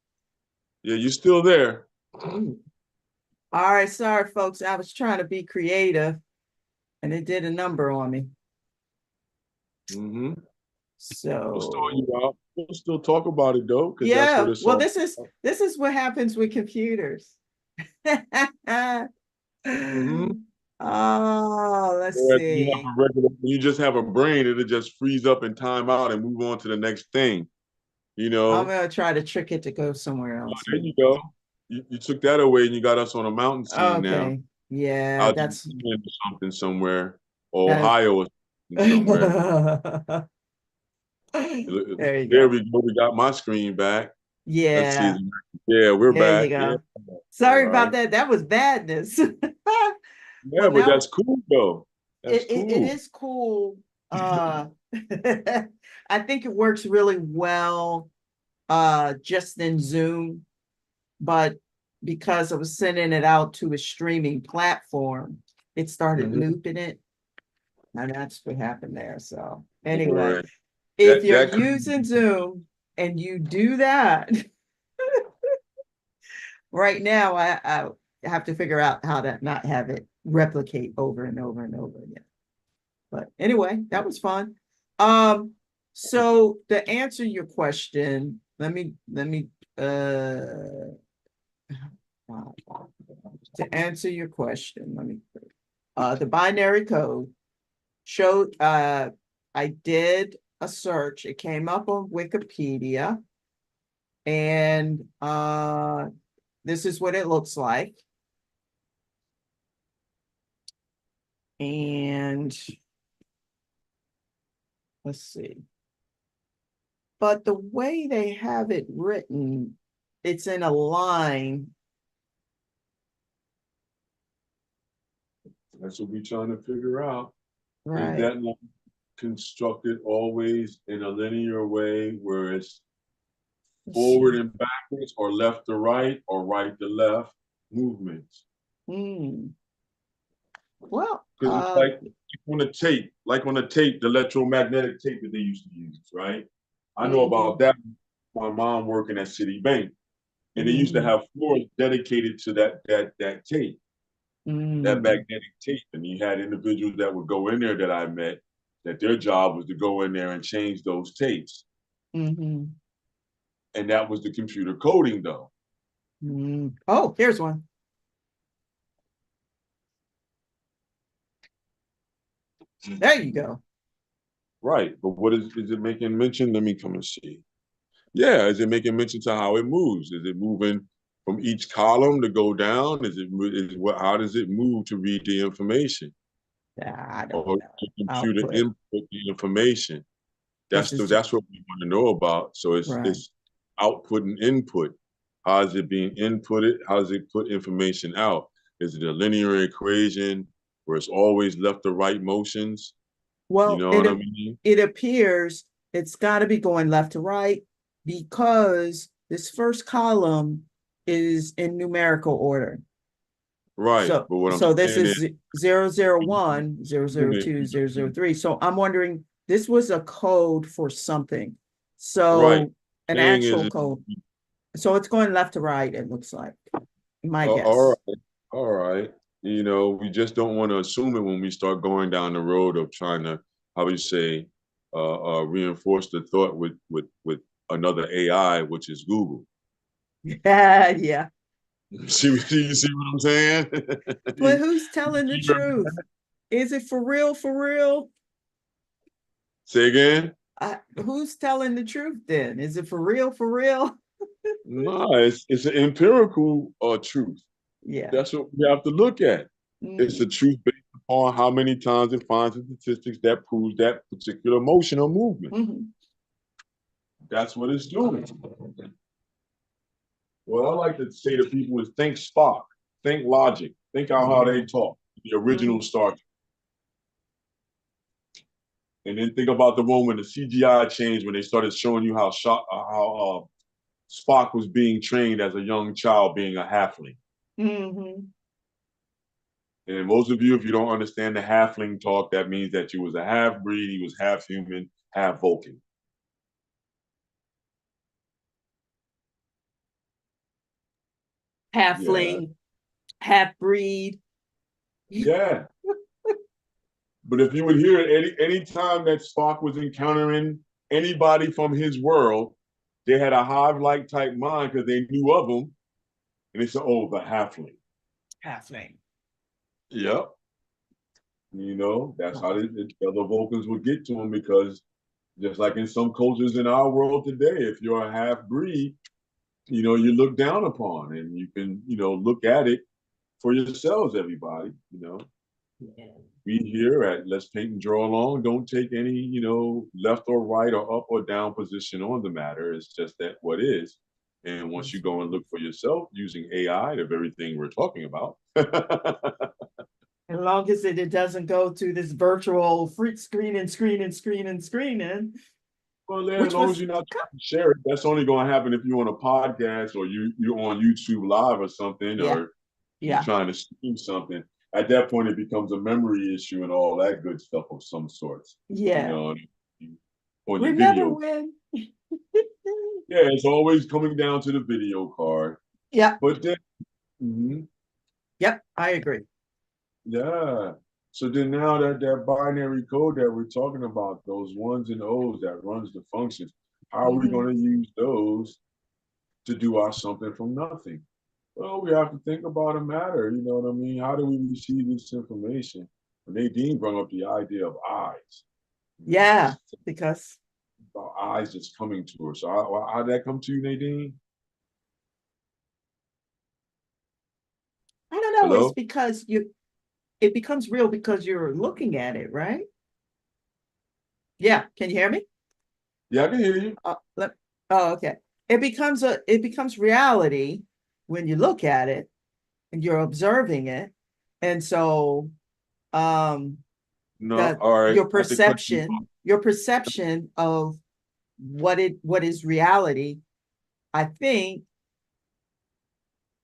Yeah, you're still there. Ooh. All right, sorry, folks. I was trying to be creative and it did a number on me. Mm-hmm. We'll start you So out. We'll still talk about it though, because that's what yeah, it's well, all. this is what happens with computers. Mm-hmm. Oh, let's Whereas when you have see. a regular, when you just have a brain, it'll just freeze up and time out and move on to the next thing. You I'm know. gonna try to trick it to go somewhere Oh, else. there you go. You took that away and you got us on a mountain scene now. Okay. Yeah, Out that's in something somewhere, or that's Ohio or somewhere. There you There go. we go. We got my screen back. Let's see. Yeah, Yeah, we're there you back. Yeah. go. All Sorry about right. that. That was badness. Yeah, Well, but now that's cool though. That's it cool. is cool. I think it works really well just in Zoom, but because I was sending it out to a streaming platform, it started Mhm. looping it. And that's what happened there. So anyway, Boy, if you're that could using Zoom and you do that, right now I have to figure out how to not have it replicate over and over and over again. But anyway, that was fun. So to answer your question, uh to answer your question, the binary code showed I did a search. It came up on Wikipedia, and this is what it looks like. And let's see. But the way they have it written, it's in a line. that's what we're trying to figure out. Is Right. that line constructed always in a linear way where it's Let's forward see. and backwards or left to right or right to left movements? Hmm. Well, Because it's like on a tape, the electromagnetic tape that they used to use, right? I know about mhm, that. My mom working at Citibank, and they used to mhm, have floors dedicated to that tape, that mm, magnetic tape. And you had individuals that would go in there that I met, that their job was to go in there and change those tapes. mhm, And that was the computer coding, though. mm. Oh, here's one. There you go. Right. But what is it making mention? Let me come and see. Yeah, is it making mention to how it moves? Is it moving from each column to go down? How does it move to read the information? I don't Or know. the computer Output. input the information? This is That's what we want to know about. So right. it's output and input. How is it being inputted? How does it put information out? Is it a linear equation where it's always left to right motions? You Well, know what I mean? it appears it's got to be going left to right because this first column is in numerical order. Right. So But what I'm so this saying is, is 001, 002, 003. So I'm wondering, this was a code for something. right. So an Thing actual is, code. So it's going left to right, it looks like. My all guess. right, all right. You know, we just don't want to assume it when we start going down the road of trying to, how would you say, reinforce the thought with another AI, which is Google. Yeah, yeah. See what I'm saying? But who's telling the truth? Is it for real? For real? Say again? Who's telling the truth then? Is it for real? For real? No, it's an empirical truth. Yeah. That's what we have to look at. It's a Mm, truth based upon how many times it finds the statistics that proves that particular motion or movement. mhm, That's what it's doing. What I like to say to people is think Spock, think logic, think out how yeah. they talk, the original Mhm. Star Trek. And then think about the one when the CGI changed when they started showing you how Spock was being trained as a young child being a halfling. Mhm. And most of you, if you don't understand the halfling talk, that means that you was a half breed, he was half human, half Vulcan. Yeah, Halfling, half breed. yeah. But if you would hear it any time that Spock was encountering anybody from his world, they had a hive-like type mind because they knew of him, and they said, "Oh, the halfling." Halfling. Yep. You know, that's how Wow. the other Vulcans would get to him because just like in some cultures in our world today, if you're a half breed, you know, you're looked down upon, and you can, you know, look at it for yourselves, everybody. You know. We here at Let's Paint and Draw Along don't take any, left or right or up or down position on the matter. It's just that what is. And once you go and look for yourself using AI, the very thing we're talking about. As long as it doesn't go to this virtual free screening. Well, then, as Which long was as you're not trying to share it, that's only going to happen if you're on a podcast or you're on YouTube Live or something, yeah, or you're yeah, trying to stream something. At that point, it becomes a memory issue and all that good stuff of some sorts. yeah. On your Remember video. when? Yeah, it's always coming down to the video card. Yeah, But then, mhm, yep, I agree. yeah. So then now that binary code that we're talking about, those ones and O's that runs the functions, how are we Mhm. going to use those to do our something from nothing? Well, we have to think about a matter. You know what I mean? How do we receive this information? Nadine brought up the idea of eyes. Yeah, because About eyes just coming to her. So how did that come to you, Nadine? I don't know, it's Hello? because it becomes real because you're looking at it, right? Yeah, can you hear me? Yeah, I can hear you. Oh, okay. It becomes reality when you look at it and you're observing it. And so um No, that all right. I have to cut you off. your perception of what is reality, I think,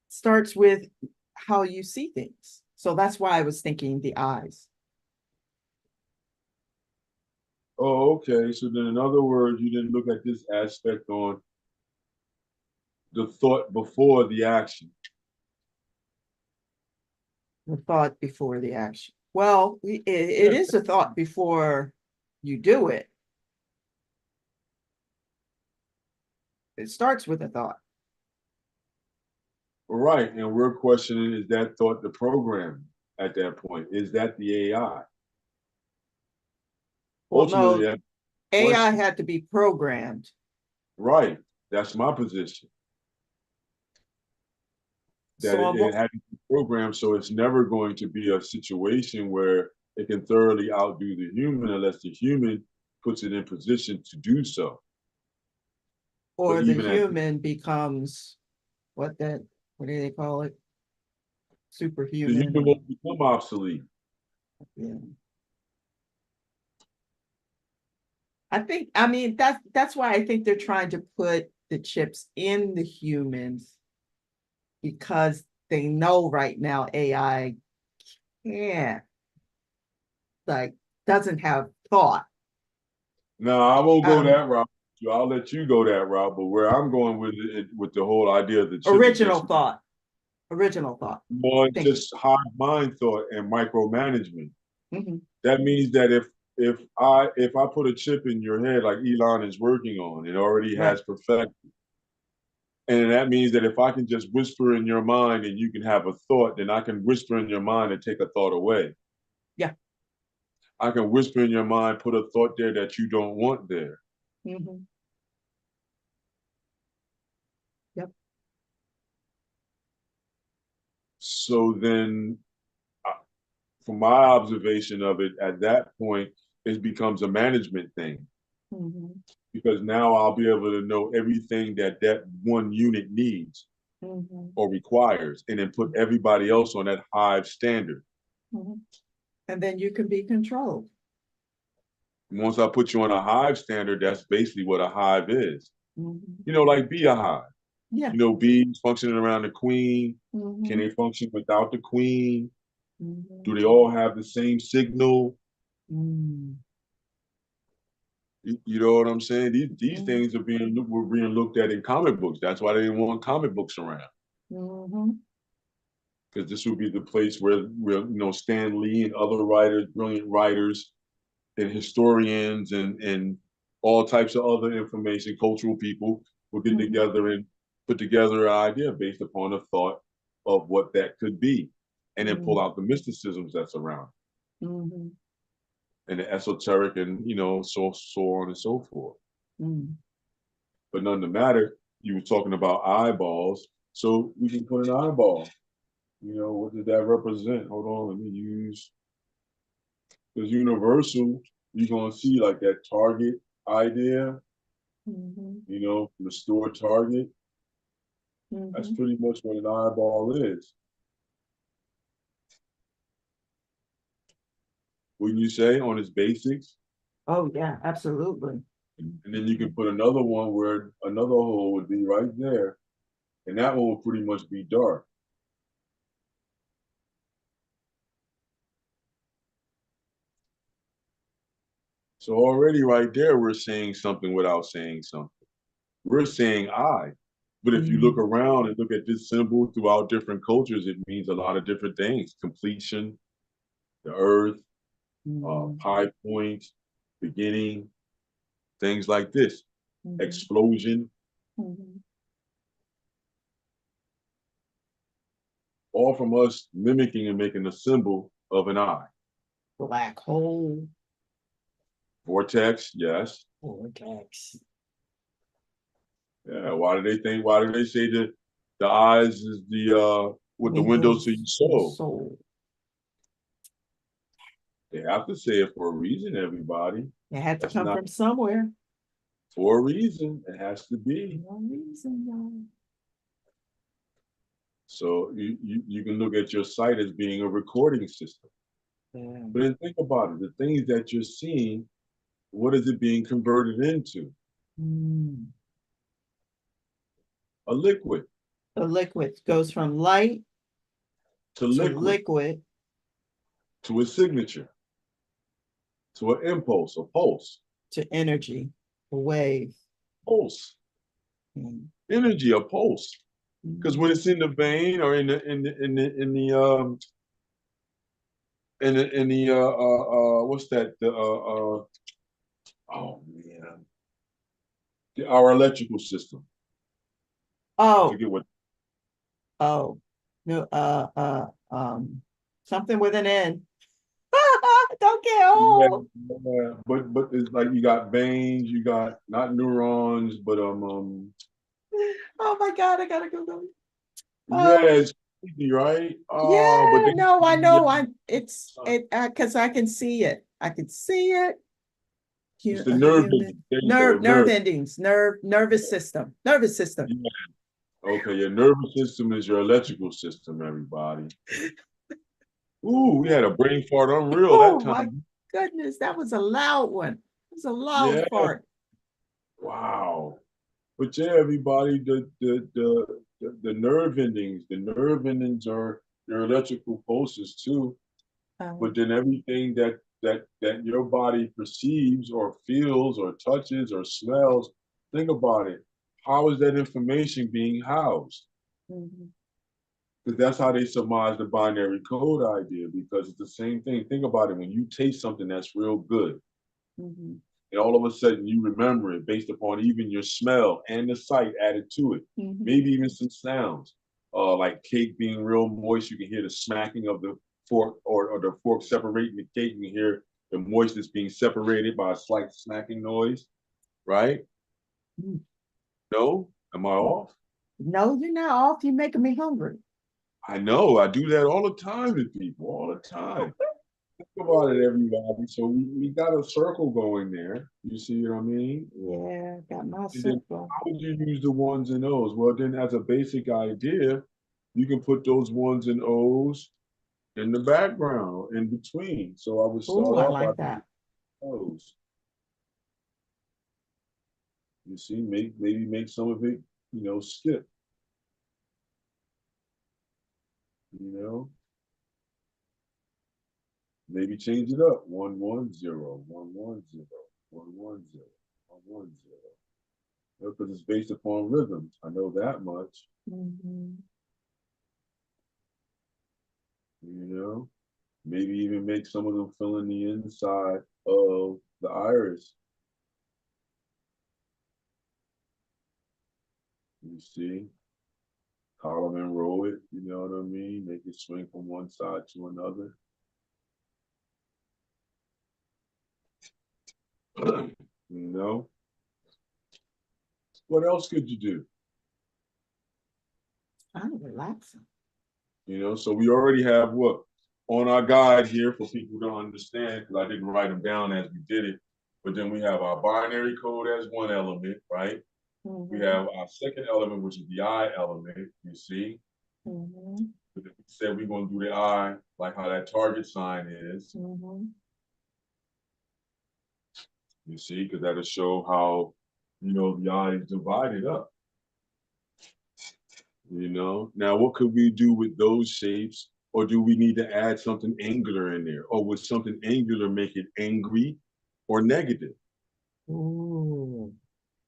starts with how you see things. So that's why I was thinking the eyes. Oh, okay. So then, in other words, you didn't look at this aspect on the thought before the action. The thought before the action. Well, it Yeah. is a thought before you do it. It starts with a thought. Right. And we're questioning, is that thought the program at that point? Is that the AI? Well, Ultimately, no, that AI question. had to be programmed. Right. That's my position. That So it had to be programmed so it's never going to be a situation where it can thoroughly outdo the human unless the human puts it in position to do so. But or the even at human becomes what do they call it? the Superhuman human or will become obsolete. yeah. I mean that's why I think they're trying to put the chips in the humans because they know right now AI can't like doesn't have thought. No, I won't go Um that route. I'll let you go that route. But where I'm going with it, with the whole idea of the chip is original just thought. Original thought. more Thinking. just hive mind thought and micromanagement. Mhm. That means that if I put a chip in your head like Elon is working on, it already Right. has perfected. And that means that if I can just whisper in your mind and you can have a thought, then I can whisper in your mind and take a thought away. Yeah. I can whisper in your mind, put a thought there that you don't want there. Mhm. Yep. So then, from my observation of it, at that point, it becomes a management thing Mhm. because now I'll be able to know everything that one unit needs Mhm. or requires, and then put everybody else on that hive standard. Mhm. And then you can be controlled. Once I put you on a hive standard, that's basically what a hive is. Mhm. Like be a hive. Yeah. Bees functioning around the queen. Can Mhm. they function without the queen? Do Mhm. they all have the same signal? Mhm. You know what I'm saying? These Mhm. things were being looked at in comic books. That's why they didn't want comic books around. Mhm. Because this would be the place where Stan Lee and other writers, brilliant writers and historians and all types of other information, cultural people will get Mhm. together and put together an idea based upon a thought of what that could be, and then pull Mhm. out the mysticisms that's around Mhm. and the esoteric and so on and so forth. Mhm. But none of the matter, you were talking about eyeballs, so we can put an eyeball. What does that represent? Hold on, let me use. Because universal, you're gonna see like that target idea, restore target. That's pretty much what an eyeball is. Wouldn't you say on its basics? Oh yeah, absolutely. And then you can put another one where another hole would be right there. And that one will pretty much be dark. So already right there, we're saying something without saying something. We're saying I. But if you look around and look at this symbol throughout different cultures, it means a lot of different things. Completion, the earth, high point, beginning, things like this. Explosion. All from us mimicking and making a symbol of an eye. Black hole. Vortex, yes. Vortex. Yeah, why do they say that the eyes is the with the windows to your soul? They have to say it for a reason, everybody. It had to come from somewhere. For a reason. It has to be. No reason, no. So you can look at your sight as being a recording system. Yeah. But then think about it. The things that you're seeing, what is it being converted into? A liquid. A liquid goes from light to liquid to a signature, to an impulse, a pulse. To energy, a wave. Pulse. Energy, a pulse. Because when it's in the vein or in the what's that? Oh man, our electrical system. Oh, I forget what. Oh, no, something with an N. Don't get old. Yeah, but it's like you got veins, you got not neurons, but Oh my God, I gotta go. Yeah, it's crazy, right? Yeah, But then, no, I know. Because I can see it. I can see it. It's the nerve endings. Nerve endings, nervous system. Yeah. Okay, your nervous system is your electrical system, everybody. Ooh, we had a brain fart unreal that time. My goodness, that was a loud one. It was a loud Yeah. fart. Wow. But yeah, everybody, the nerve endings are your electrical pulses too. But then everything that your body perceives or feels or touches or smells, think about it. How is that information being housed? Because that's how they surmise the binary code idea, because it's the same thing. Think about it. When you taste something that's real good, and all of a sudden you remember it based upon even your smell and the sight added to it, maybe even some sounds, like cake being real moist. You can hear the smacking of the fork or the fork separating the cake. You can hear the moistness being separated by a slight smacking noise, right? No? Am I off? No, you're not off. You're making me hungry. I know. I do that all the time with people, all the time. Think about it, everybody. So we got a circle going there. You see what I mean? Yeah, got my And then circle. how would you use the ones and O's? Well, then as a basic idea, you can put those ones and O's in the background, in between. So I would start I off by like that. O's. You see, maybe make some of it, skip. You know, maybe change it up. 110, 110, 110, 110. Because it's based upon rhythms. I know that much. Maybe even make some of them fill in the inside of the iris. You see, column and row it. You know what I mean? Make it swing from one side to another. What else could you do? Kind of relaxing. So we already have what? on our guide here for people to understand, because I didn't write them down as we did it. But then we have our binary code as one element, right? We have our second element, which is the I element, you see. But then we said we're going to do the I, like how that target sign is. You see, because that'll show how, the I is divided up. Now what could we do with those shapes? Or do we need to add something angular in there? Or would something angular make it angry or negative? Ooh.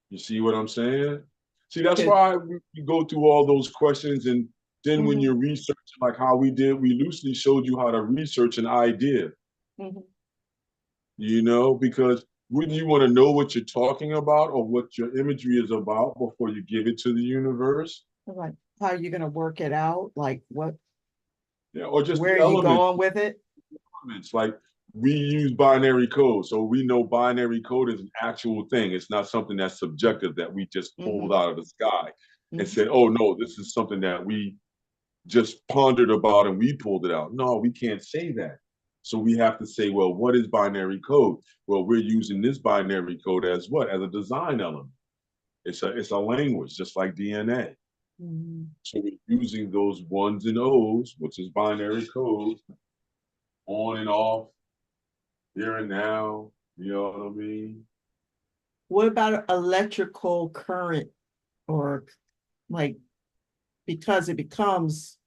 You see what I'm saying? See, that's why we go through all those questions. And then when you're researching, like how we did, we loosely showed you how to research an idea. Because wouldn't you want to know what you're talking about or what your imagery is about before you give it to the universe? Like, how are you going to work it out? Like what? Yeah, or just where the are you elements. going with it? Like we use binary code, so we know binary code is an actual thing. It's not something that's subjective that we just pulled out of the sky and said, "Oh no, this is something that we just pondered about and we pulled it out." No, we can't say that. So we have to say, well, what is binary code? Well, we're using this binary code as what? As a design element. It's a language, just like DNA. So we're using those ones and O's, which is binary code, on and off, here and now. You know what I mean? What about electrical current, or like, because it becomes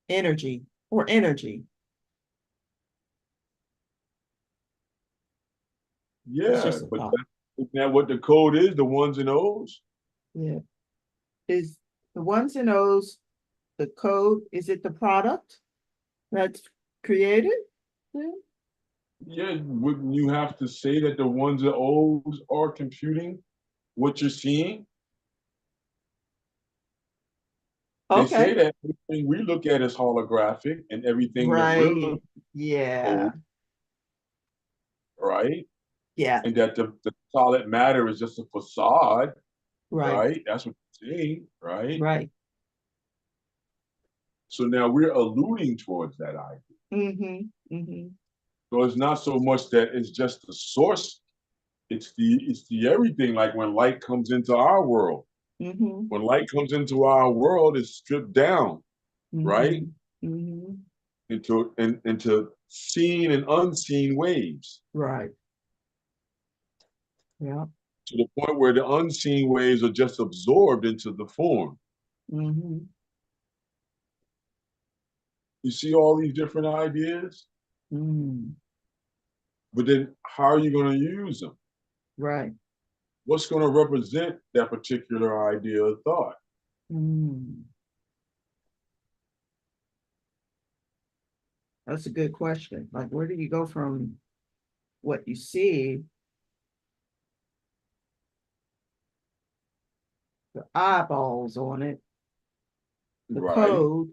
energy or energy? Yeah, but isn't that what the code is? The ones and O's? Yeah. Is the ones and O's the code? Is it the product that's created? Yeah, wouldn't you have to say that the ones and O's are computing what you're seeing? They say that everything we look at is holographic and everything that we're looking Yeah. right? Yeah. And that the solid matter is just a facade, right? That's what you're saying, right? Right. So now we're alluding towards that idea. So it's not so much that it's just the source, it's the everything. Like when light comes into our world. When light comes into our world, it's stripped down, right? Into seen and unseen waves. Right. Yeah. To the point where the unseen waves are just absorbed into the form. You see all these different ideas? But then how are you going to use them? Right. What's going to represent that particular idea or thought? That's a good question. Like, where do you go from what you see, the eyeballs on it, the code,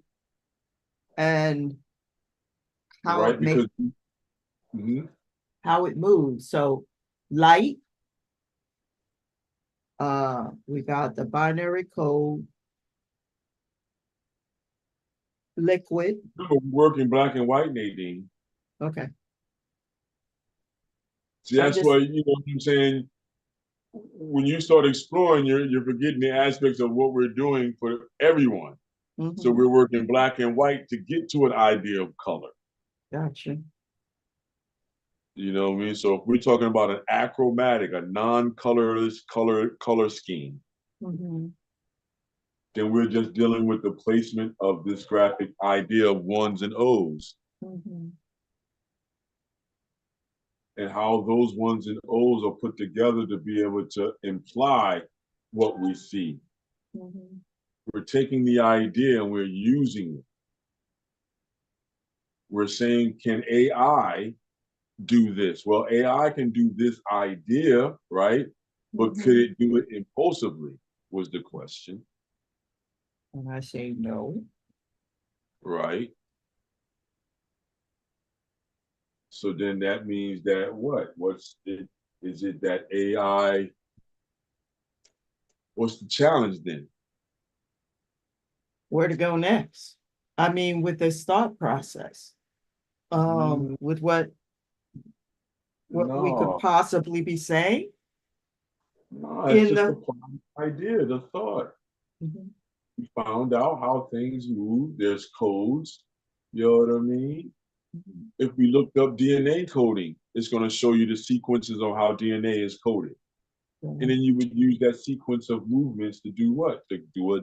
and how it makes, how it moves? So light, we got the binary code, liquid. Work in black and white, Nadine. Okay. See, that's why, you know what I'm saying? When you start exploring, you're forgetting the aspects of what we're doing for everyone. So we're working black and white to get to an idea of color. Gotcha. You know what I mean? So if we're talking about an achromatic, a non-colorless color scheme, then we're just dealing with the placement of this graphic idea of ones and O's. And how those ones and O's are put together to be able to imply what we see. We're taking the idea and we're using it. We're saying, can AI do this? Well, AI can do this idea, right? But could it do it impulsively, was the question. And I say no. Right. So then that means that what? Is it that AI? What's the challenge then? Where to go next? I mean, with this thought process. With what we could No, possibly be saying no, it's in just the the. plan idea, the thought. Mhm. We found out how things move. There's codes. You know what I mean? Mhm. If we looked up DNA coding, it's going to show you the sequences of how DNA is coded. And Yeah. then you would use that sequence of movements to do what? To do a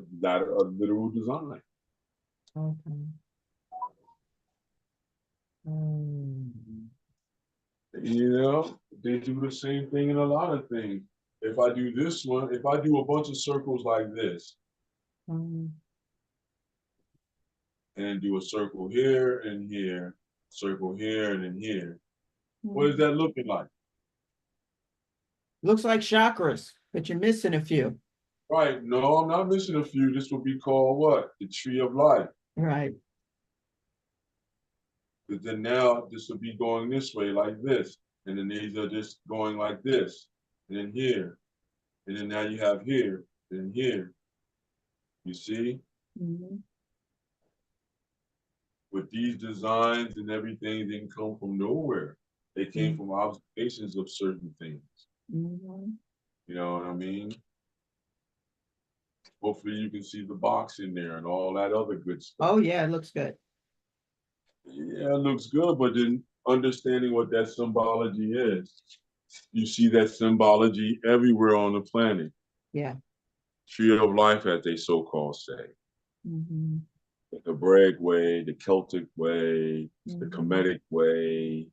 literal design. Okay. Mm. You know, they do the same thing in a lot of things. If I do this one, if I do a bunch of circles like this, Mm. and do a circle here and here, circle here and then here, what is Mm. that looking like? Looks like chakras, but you're missing a few. Right. No, I'm not missing a few. This would be called what? The tree of life. Right. But then now this would be going this way like this. And then these are just going like this. And then here. And then now you have here and here. You see? Mhm. With these designs and everything didn't come from nowhere. They came Mm. from observations of certain things. Mhm. You know what I mean? Hopefully you can see the box in there and all that other good stuff. Oh yeah, it looks good. Yeah, it looks good, but then understanding what that symbology is, you see that symbology everywhere on the planet. Yeah. Tree of life, as they so-called say. Mhm. The Hebraic way, the Celtic way, the Mhm. Kemetic way.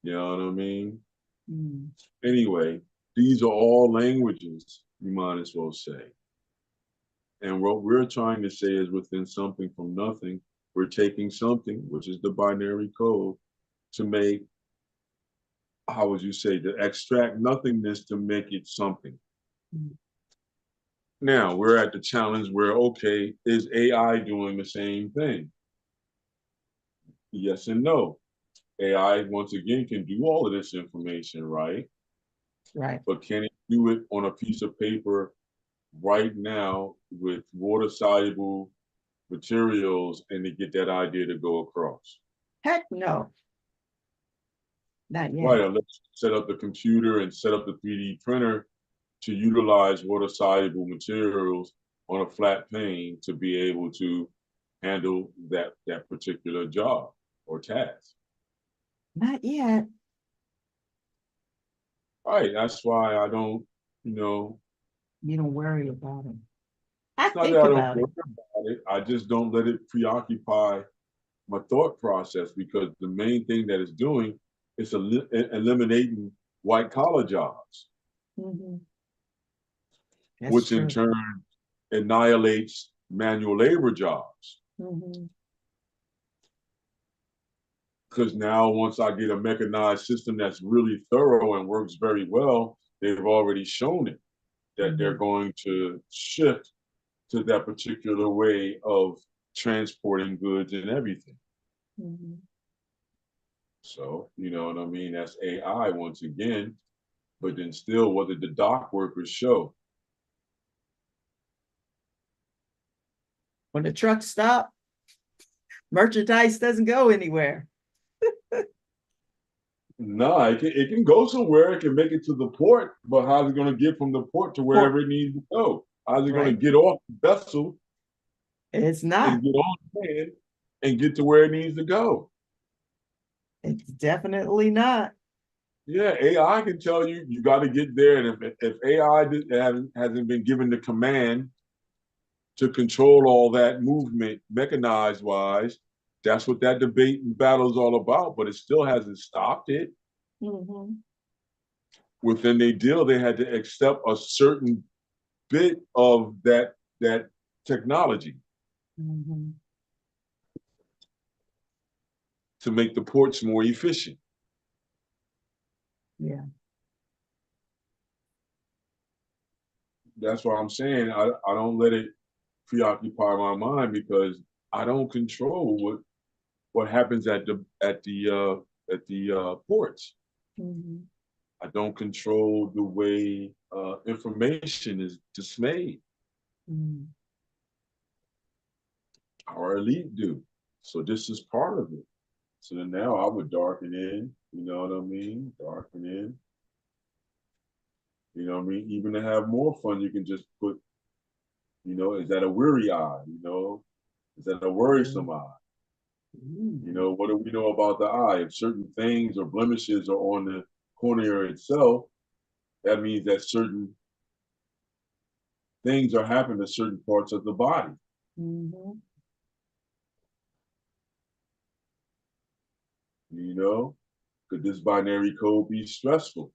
You know what I mean? Mm. Anyway, these are all languages, you might as well say. And what we're trying to say is within something from nothing, we're taking something, which is the binary code, to make, how would you say, to extract nothingness to make it something. Mm. Now we're at the challenge where, okay, is AI doing the same thing? Yes and no. AI, once again, can do all of this information, right? Right. But can it do it on a piece of paper right now with water soluble materials and to get that idea to go across? Heck no, not Right, yet. or let's set up the computer and set up the 3D printer to utilize water soluble materials on a flat plane to be able to handle that particular job or task. Not yet. Right, that's why I don't, you know, You don't worry about it. I it's not that think I don't about worry it. about it. I just don't let it preoccupy my thought process because the main thing that it's doing is eliminating white collar jobs, Mhm. That's which in true. turn annihilates manual labor jobs. Mhm. Because now, once I get a mechanized system that's really thorough and works very well, they've already shown it that they're Mhm. going to shift to that particular way of transporting goods and everything. Mhm. So, you know what I mean? That's AI once again. But then still, what did the dock workers show? When the trucks stop, merchandise doesn't go anywhere. No, it can go somewhere. It can make it to the port, but how's it going to get from the port to Port, wherever it needs to go? How's it going to right? get off the vessel It's and not. get on land and get to where it needs to go? It's definitely not. Yeah, AI can tell you you got to get there, and if AI hasn't been given the command to control all that movement, mechanized wise, that's what that debate and battle is all about. But it still hasn't stopped it. Mhm. Within their deal, they had to accept a certain bit of that technology Mhm. to make the ports more efficient. Yeah. That's why I'm saying I don't let it preoccupy my mind because I don't control what happens at the ports. Mhm. I don't control the way information is dismayed. Mhm. Our elite do. So this is part of it. So then now I would darken in, you know what I mean? Darken in. You know what I mean? Even to have more fun, you can just put, is that a weary eye? Is that a worrisome eye? What do we know about the eye? If certain things or blemishes are on the cornea itself, that means that certain things are happening to certain parts of the body. Mm-hmm. Could this binary code be stressful?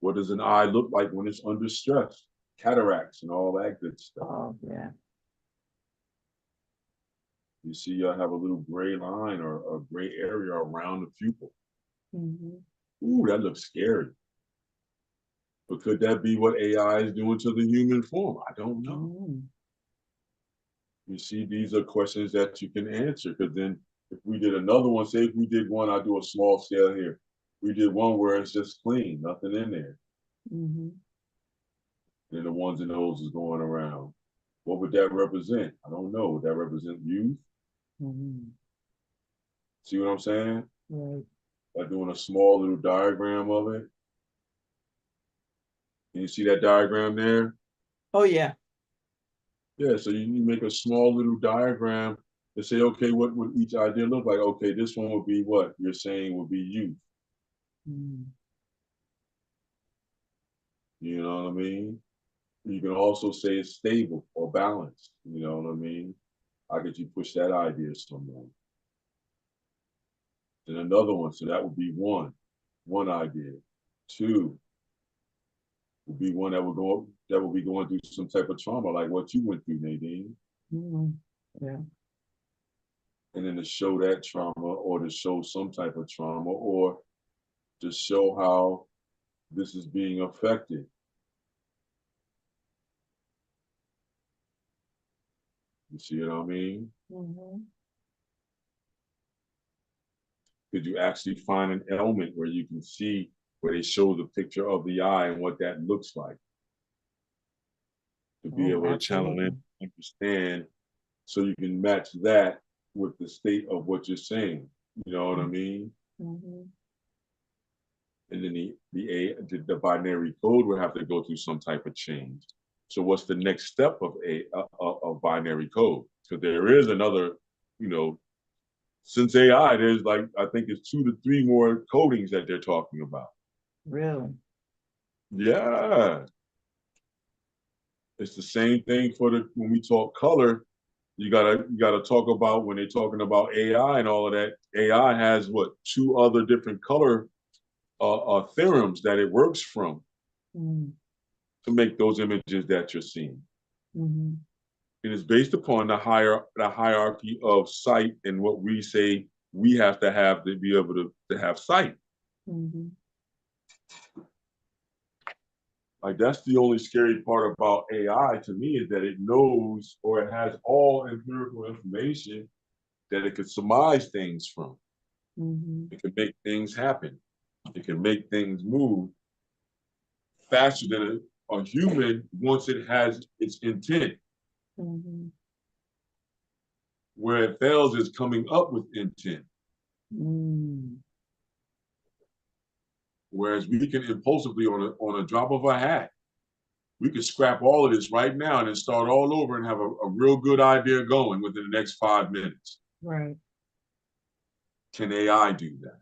What does an eye look like when it's under stress? Cataracts and all that good stuff. Oh, yeah. You see, I have a little gray line or a gray area around the pupil. Mm-hmm. Ooh, that looks scary. But could that be what AI is doing to the human form? I don't know. Mm-hmm. You see, these are questions that you can answer, because then if we did another one, say if we did one, I do a small scale here. We did one where it's just clean, nothing in there. Mm-hmm. Then the ones and those is going around. What would that represent? I don't know. Would that represent youth? Mm-hmm. See what I'm saying? Right. By doing a small little diagram of it. Can you see that diagram there? Oh, yeah. Yeah, so you make a small little diagram and say, okay, what would each idea look like? Okay, this one would be what you're saying would be youth. Mm-hmm. You know what I mean? You can also say it's stable or balanced. You know what I mean? How could you push that idea somewhere? Then another one, so that would be one idea. Two would be one that would be going through some type of trauma, like what you went through, Nadine. Mm-hmm. Yeah. And then to show that trauma, or to show some type of trauma, or to show how this is being affected. You see what I mean? Mm-hmm. Could you actually find an element where you can see where they show the picture of the eye and what that looks like, to be Oh, able to channel in, absolutely. understand, so you can match that with the state of what you're saying. You know what I mean? Mm-hmm. And then the binary code will have to go through some type of change. So what's the next step of a binary code? Because there is another, you know, since AI, there's like, I think it's 2 to 3 more codings that they're talking about. Really? Yeah. It's the same thing for when we talk color. You gotta talk about, when they're talking about AI and all of that. AI has what, 2 other different color theorems that it works from Mm-hmm. to make those images that you're seeing. Mm-hmm. It is based upon the hierarchy of sight and what we say we have to be able to have sight. Mm-hmm. Like, that's the only scary part about AI to me, is that it knows, or it has all empirical information that it could surmise things from. Mm-hmm. It can make things happen. It can make things move faster than a human once it has its intent. Mm-hmm. Where it fails is coming up with intent. Mm-hmm. Whereas we can impulsively, on a drop of a hat, we could scrap all of this right now and then start all over and have a real good idea going within the next 5 minutes. Right. Can AI do that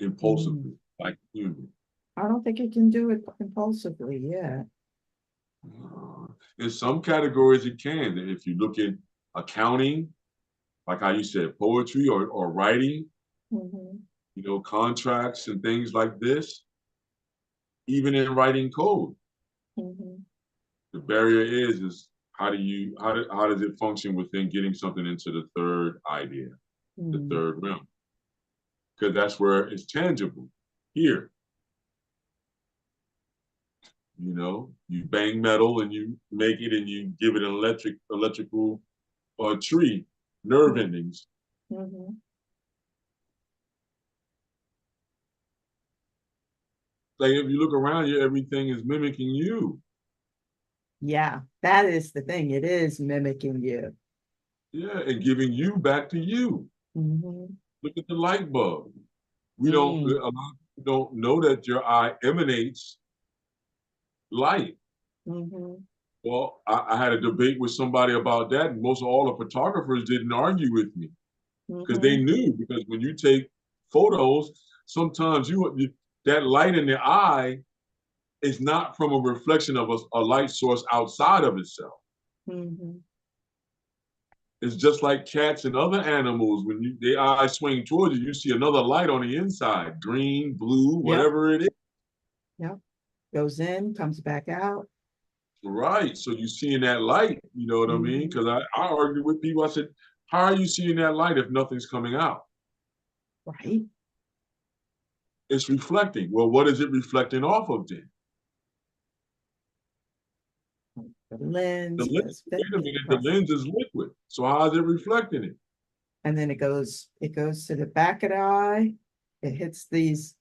Mm-hmm. impulsively, like human? I don't think it can do it impulsively. Yeah. In some categories, it can. If you look at accounting, like how you said, poetry or writing, Mm-hmm. contracts and things like this, even in writing code, Mm-hmm. the barrier is how does it function within getting something into the third idea, the Mm-hmm. third realm? Because that's where it's tangible. Here, you bang metal and you make it, and you give it an electrical tree, nerve endings. Mm-hmm. Like, if you look around you, everything is mimicking you. Yeah, that is the thing. It is mimicking you. Yeah, and giving you back to you. Mm-hmm. Look at the light bulb. A Mm, lot of people don't know that your eye emanates light. mm-hmm. Well, I had a debate with somebody about that, and most of all the photographers didn't argue with me because they Mm-hmm. knew. Because when you take photos, sometimes that light in the eye is not from a reflection of a light source outside of itself. Mm-hmm. It's just like cats and other animals. When their eyes swing towards you, you see another light on the inside, green, blue, Yep. whatever it is. Yep. Goes in, comes back out. Right. So you seeing that light, you know what I mean? Mm-hmm. Because I argue with people. I said, how are you seeing that light if nothing's coming out? Right. It's reflecting. Well, what is it reflecting off of then? The The lens lens, goes wait a minute, the across, lens is liquid. So how is it reflecting it? and then it goes to the back of the eye. It hits these.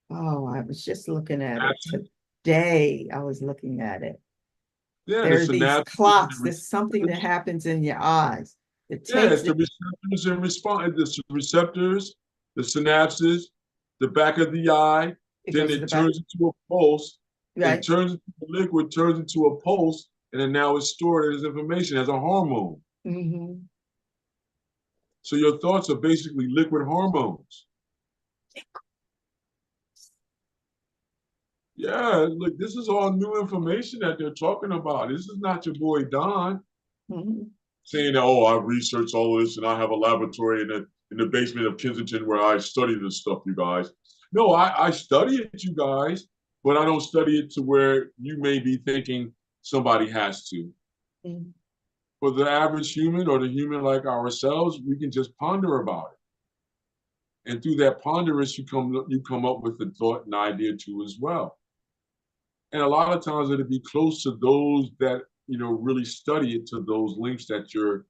Oh, I was just looking at it Synapses. today. I was looking at it. Yeah, the There are these synapses and clocks. the There's something that receptors. happens in your eyes. It Yeah, takes it's the it, receptors and response, the receptors, the synapses, the back of the eye. it Then goes to the it back, turns into a pulse. It right? turns into a liquid, turns into a pulse, and then now it's stored as information as a hormone. Mm-hmm. So your thoughts are basically liquid hormones. Yeah, look, this is all new information that they're talking about. This is not your boy Don Mm-hmm. saying that, oh, I've researched all this and I have a laboratory in the basement of Kensington where I study this stuff, you guys. No, I study it, you guys, but I don't study it to where you may be thinking somebody has to. Mm-hmm. For the average human or the human like ourselves, we can just ponder about it. And through that ponderance, you come up with a thought and idea too as well. And a lot of times it'll be close to those that really study it to those links that you're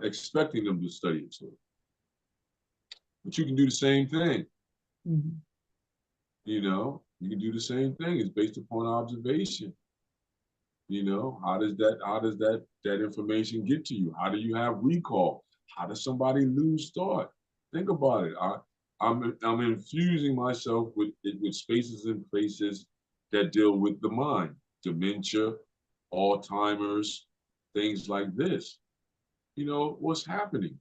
expecting them to study it to. But you can do the same thing. Mm-hmm. You can do the same thing. It's based upon observation. How does that information get to you? How do you have recall? How does somebody lose thought? Think about it. I'm infusing myself with spaces and places that deal with the mind, dementia, Alzheimer's, things like this. What's happening?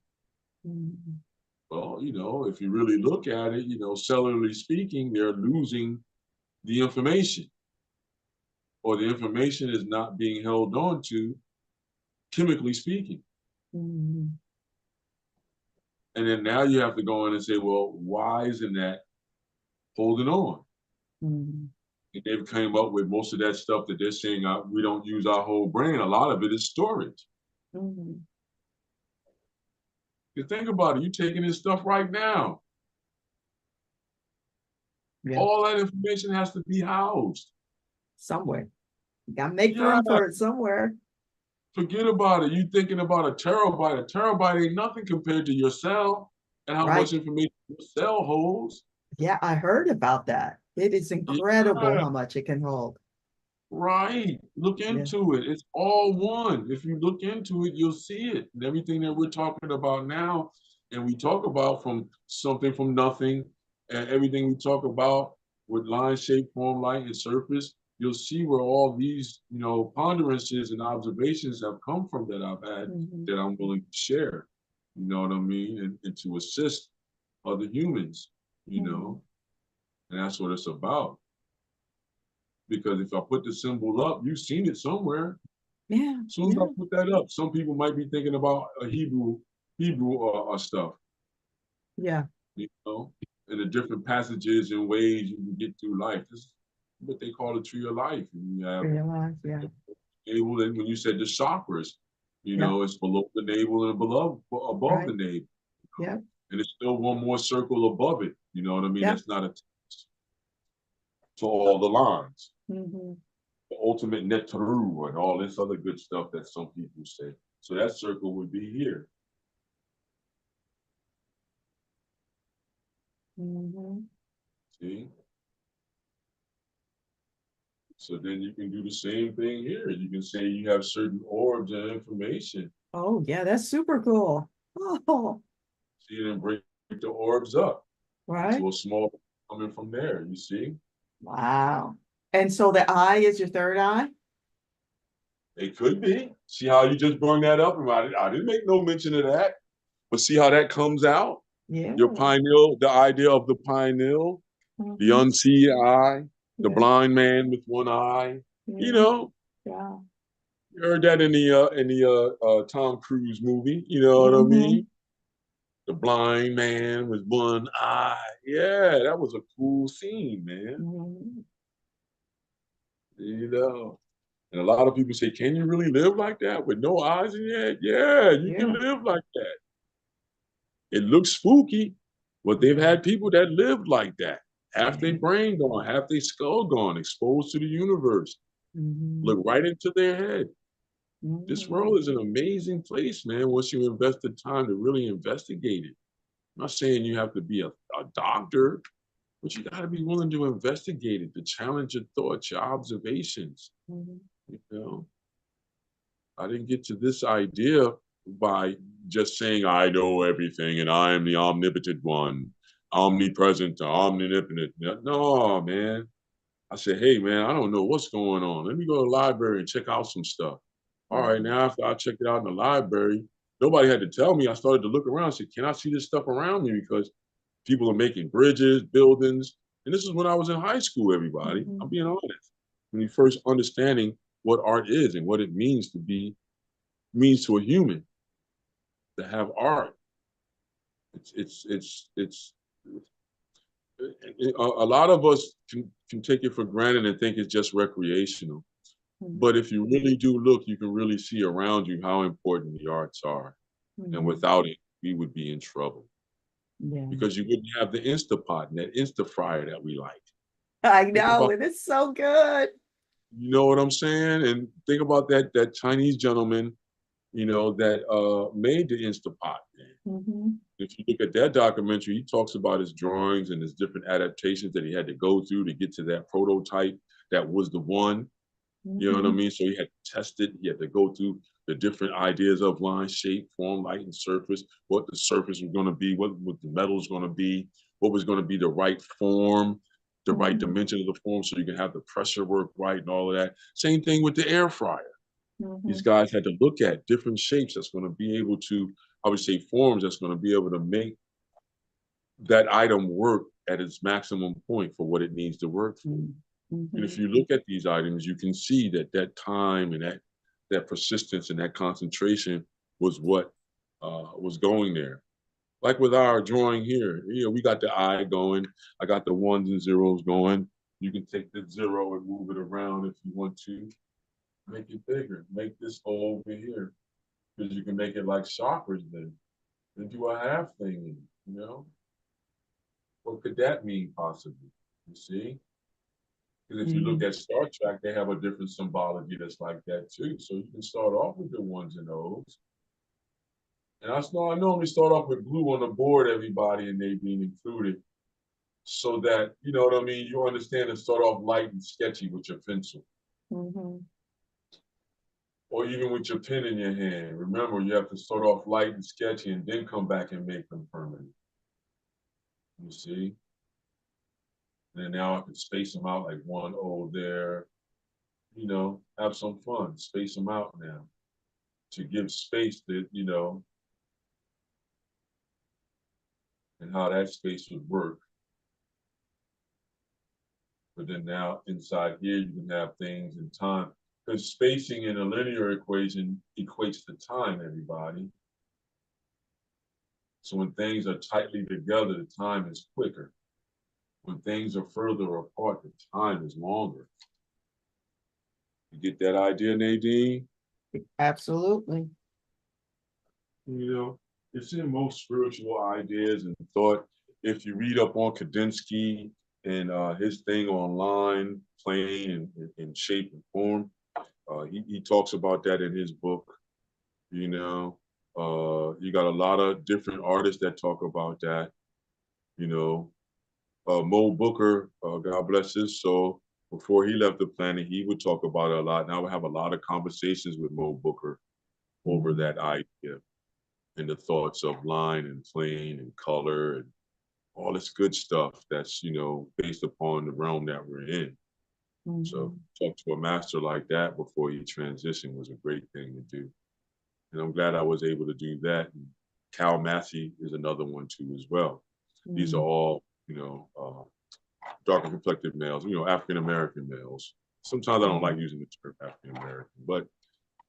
Mm-hmm. Well, if you really look at it, cellularly speaking, they're losing the information, or the information is not being held on to, chemically speaking. Mm-hmm. And then now you have to go in and say, well, why isn't that holding on? Mm-hmm. And they've come up with most of that stuff that they're saying we don't use our whole brain. A lot of it is storage. Mm-hmm. You think about it, you're taking this stuff right now. Yeah, All that information has to be housed. somewhere. You gotta make Yeah, room for it somewhere. forget about it. You thinking about a terabyte. A terabyte ain't nothing compared to your cell and how Right. much information your cell holds. Yeah, I heard about that. It is incredible Yeah, how much it can hold. right. Look Yeah. into it. It's all one. If you look into it, you'll see it. And everything that we're talking about now, and we talk about from something from nothing, and everything we talk about with line, shape, form, light, and surface, you'll see where all these, ponderances and observations have come from that I've had Mm-hmm. that I'm willing to share. You know what I mean? And to assist other humans, you Mm-hmm. know, and that's what it's about. Because if I put the symbol up, you've seen it somewhere. Yeah, As soon as I yeah, put that up, some people might be thinking about a Hebrew stuff, yeah. you know, and the different passages and ways you can get through life. This is what they call the tree of life. And you have Realize, yeah, navel, and when you said the chakras, yeah, it's below the navel and below above right, the navel. yeah, And it's still one more circle above it. You know what I mean? yeah. That's not a to all the lines. Mm-hmm. The ultimate netru and all this other good stuff that some people say. So that circle would be here. Mm-hmm. See? So then you can do the same thing here. You can say you have certain orbs and information. Oh, yeah, that's super cool. Oh, See, and then break the orbs up right. into a small coming from there. You see, Wow. And so the eye is your third eye? it could be. See how you just brought that up? I didn't make no mention of that. But see how that comes out? Yeah. Your pineal, the idea of the pineal, the Mhm. unseen eye, the Yeah. blind man with one eye. You Yeah. know, Yeah. you heard that in the Tom Cruise movie. You know what I Mm-hmm. mean? The blind man with one eye. Yeah, that was a cool scene, man. Mm-hmm. You know, and a lot of people say, "Can you really live like that with no eyes in your head?" Yeah, you can Yeah. live like that. It looks spooky, but they've Yeah. had people that lived like that. Half their Yeah. brain gone, half their skull gone, exposed to the universe. Mm-hmm. Look right into their head. This Mm-hmm. world is an amazing place, man, once you invest the time to really investigate it. I'm not saying you have to be a doctor, but you got to be willing to investigate it, to challenge your thoughts, your observations. Mm-hmm. You know, I didn't get to this idea by just saying I know everything and I am the omnipotent one, omnipresent, omnipotent. No, man. I said, hey, man, I don't know what's going on. Let me go to the library and check out some stuff. All right, Mm-hmm. now after I checked it out in the library, nobody had to tell me. I started to look around and say, can I see this stuff around me? Because people are making bridges, buildings. And this is when I was in high school, everybody. Mm-hmm. I'm being honest. When you first understanding what art is and what it means to be, means to a human to have art. It's a lot of us can take it for granted and think it's just recreational. But if you really do look, you can really see around you how important the arts are. And Mm-hmm. without it, we would be in trouble Yeah. because you wouldn't have the Instapot and that Insta fryer that we like. I Think know, about, and it's so good. you know what I'm saying? And think about that Chinese gentleman, you know, that made the Instapot. Mm-hmm. If you look at that documentary, he talks about his drawings and his different adaptations that he had to go through to get to that prototype that was the one. You know what I Mm-hmm. mean? So he had to test it. He had to go through the different ideas of line, shape, form, light, and surface, what the surface was going to be, what the metal was going to be, what was going to be the right form, the right Mm-hmm. dimension of the form so you can have the pressure work right and all of that. Same thing with the air fryer. Mm-hmm. These guys had to look at different shapes that's going to be able to, I would say, forms that's going to be able to make that item work at its maximum point for what it needs to work for. And Mm-hmm. if you look at these items, you can see that time and that persistence and that concentration was what was going there. Like with our drawing here, you know, we got the eye going. I got the ones and zeros going. You can take the zero and move it around if you want to. Make it bigger. Make this hole over here because you can make it like shoppers then. And do a half thing, you know? What could that mean possibly? You see? Because if you look Mm-hmm. at Star Trek, they have a different symbology that's like that too. So you can start off with the ones and those. And I normally start off with blue on the board, everybody, and they being included, so that you know what I mean. You understand and start off light and sketchy with your pencil, Mm-hmm. or even with your pen in your hand. Remember, you have to start off light and sketchy, and then come back and make them permanent. You see. And then now I can space them out like one O there. You know, have some fun. Space them out now to give space that you know and how that space would work. But then now inside here, you can have things in time. Because spacing in a linear equation equates to time, everybody. So when things are tightly together, the time is quicker. When things are further apart, the time is longer. You get that idea, Nadine? Absolutely. You know, it's in most spiritual ideas and thought. If you read up on Kandinsky and his thing online, plane and shape and form, he talks about that in his book. You know, you got a lot of different artists that talk about that. You know, Mo Booker, God bless his soul, before he left the planet, he would talk about it a lot. And I would have a lot of conversations with Mo Booker over that idea and the thoughts of line and plane and color and all this good stuff that's, based upon the realm that we're in. So talk to a master like that before you transition was a great thing to do. And I'm glad I was able to do that. And Cal Massey is another one too as well. These are all, darker complected males, African American males. Sometimes I don't like using the term African American, but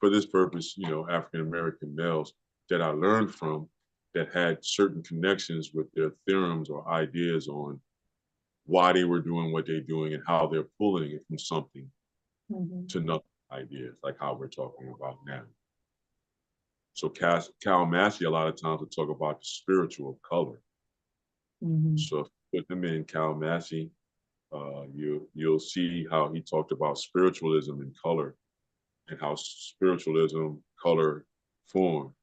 for this purpose, African American males that I learned from that had certain connections with their theorems or ideas on why they were doing what they're doing and how they're pulling it from something to another ideas, like how we're talking about now. So Cal Massey, a lot of times will talk about the spiritual of color. So if you put them in Cal Massey, you'll see how he talked about spiritualism and color and how spiritualism, color, form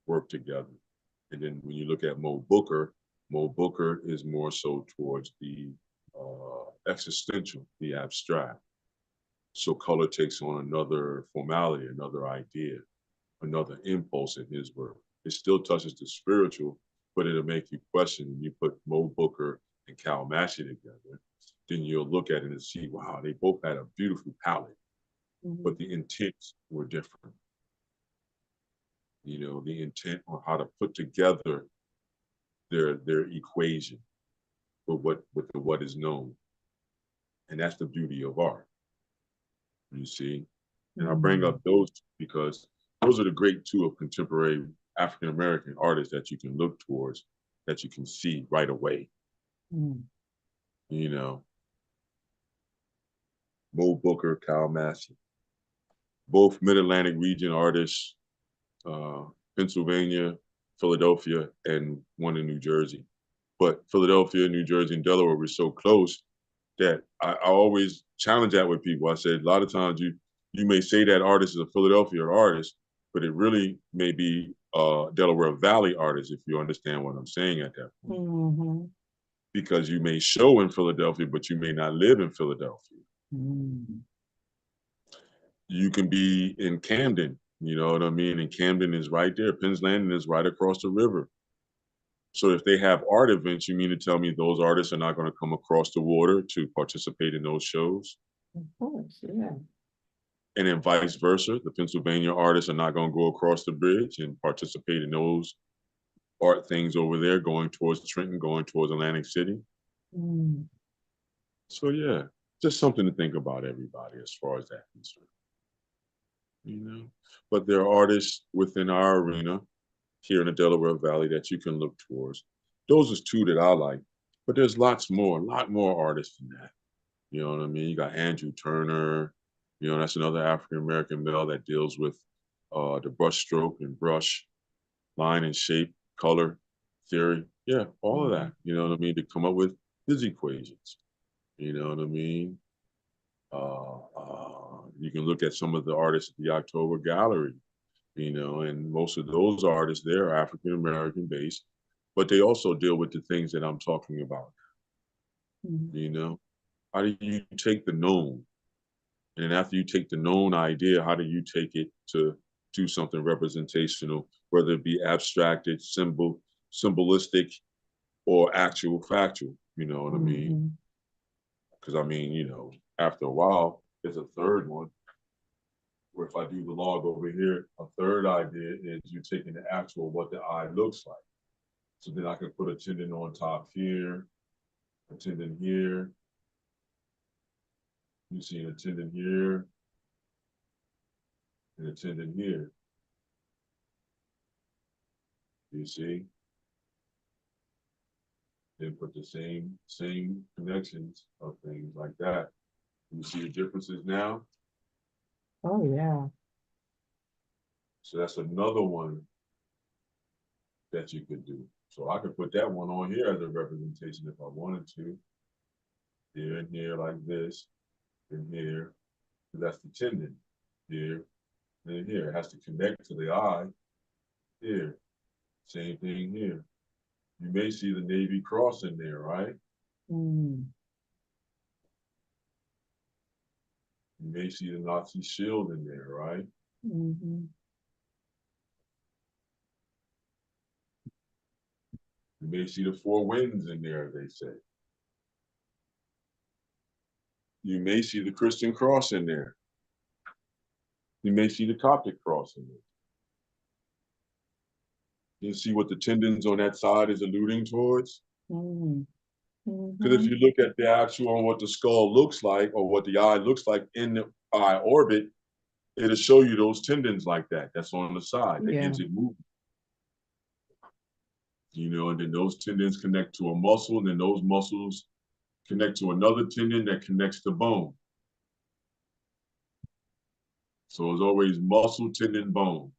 work together. And then when you look at Mo Booker is more so towards the existential, the abstract. So color takes on another formality, another idea, another impulse in his work. It still touches the spiritual, but it'll make you question. When you put Mo Booker and Cal Massey together, then you'll look at it and see, wow, they both had a beautiful palette, but the intents were different. The intent on how to put together their equation with what is known. And that's the beauty of art, you see? And I bring up those because those are the great two of contemporary African-American artists that you can look towards, that you can see right away. Mo Booker, Cal Massey, both Mid-Atlantic region artists, Pennsylvania, Philadelphia, and one in New Jersey. But Philadelphia, New Jersey, and Delaware were so close that I always challenge that with people. I said, a lot of times you may say that artist is a Philadelphia artist, but it really may be a Delaware Valley artist, if you understand what I'm saying at that point. Because you may show in Philadelphia, but you may not live in Philadelphia. You can be in Camden, you know what I mean? And Camden is right there. Penn's Landing is right across the river. So if they have art events, you mean to tell me those artists are not going to come across the water to participate in those shows? Of course, yeah. And then vice versa. The Pennsylvania artists are not going to go across the bridge and participate in those art things over there, going towards Trenton, going towards Atlantic City. So yeah, just something to think about, everybody, as far as that concerned. But there are artists within our arena here in the Delaware Valley that you can look towards. Those are two that I like, but there's a lot more artists than that. You know what I mean? You got Andrew Turner, that's another African-American male that deals with the brush stroke and brush, line and shape, color, theory. Yeah, all of that, you know what I mean? To come up with his equations, you know what I mean? You can look at some of the artists at the October Gallery, and most of those artists there are African-American based, but they also deal with the things that I'm talking about. How do you take the known? And then after you take the known idea, how do you take it to do something representational, whether it be abstracted, symbolistic, or actual factual, you know what I mean? Because after a while, there's a third one, where if I do the log over here, a third idea is you taking the actual what the eye looks like. So then I can put a tendon on top here, a tendon here. You see a tendon here, and a tendon here. You see? Then put the same connections of things like that. You see the differences now? Oh, yeah. So that's another one that you could do. So I could put that one on here as a representation if I wanted to. Here and here like this, and here. That's the tendon. Here, and here. It has to connect to the eye. Here. Same thing here. You may see the Navy cross in there, right? You may see the Nazi shield in there, right? Mm-hmm. You may see the four winds in there, they say. You may see the Christian cross in there. You may see the Coptic cross in there. You see what the tendons on that side is alluding towards? Mm-hmm. Because if you look at the actual on what the skull looks like or what the eye looks like in the eye orbit, it'll show you those tendons like that. That's on the side that gives it movement. You know, and then those tendons connect to a muscle, and then those muscles connect to another tendon that connects to bone. So it's always muscle, tendon, bone.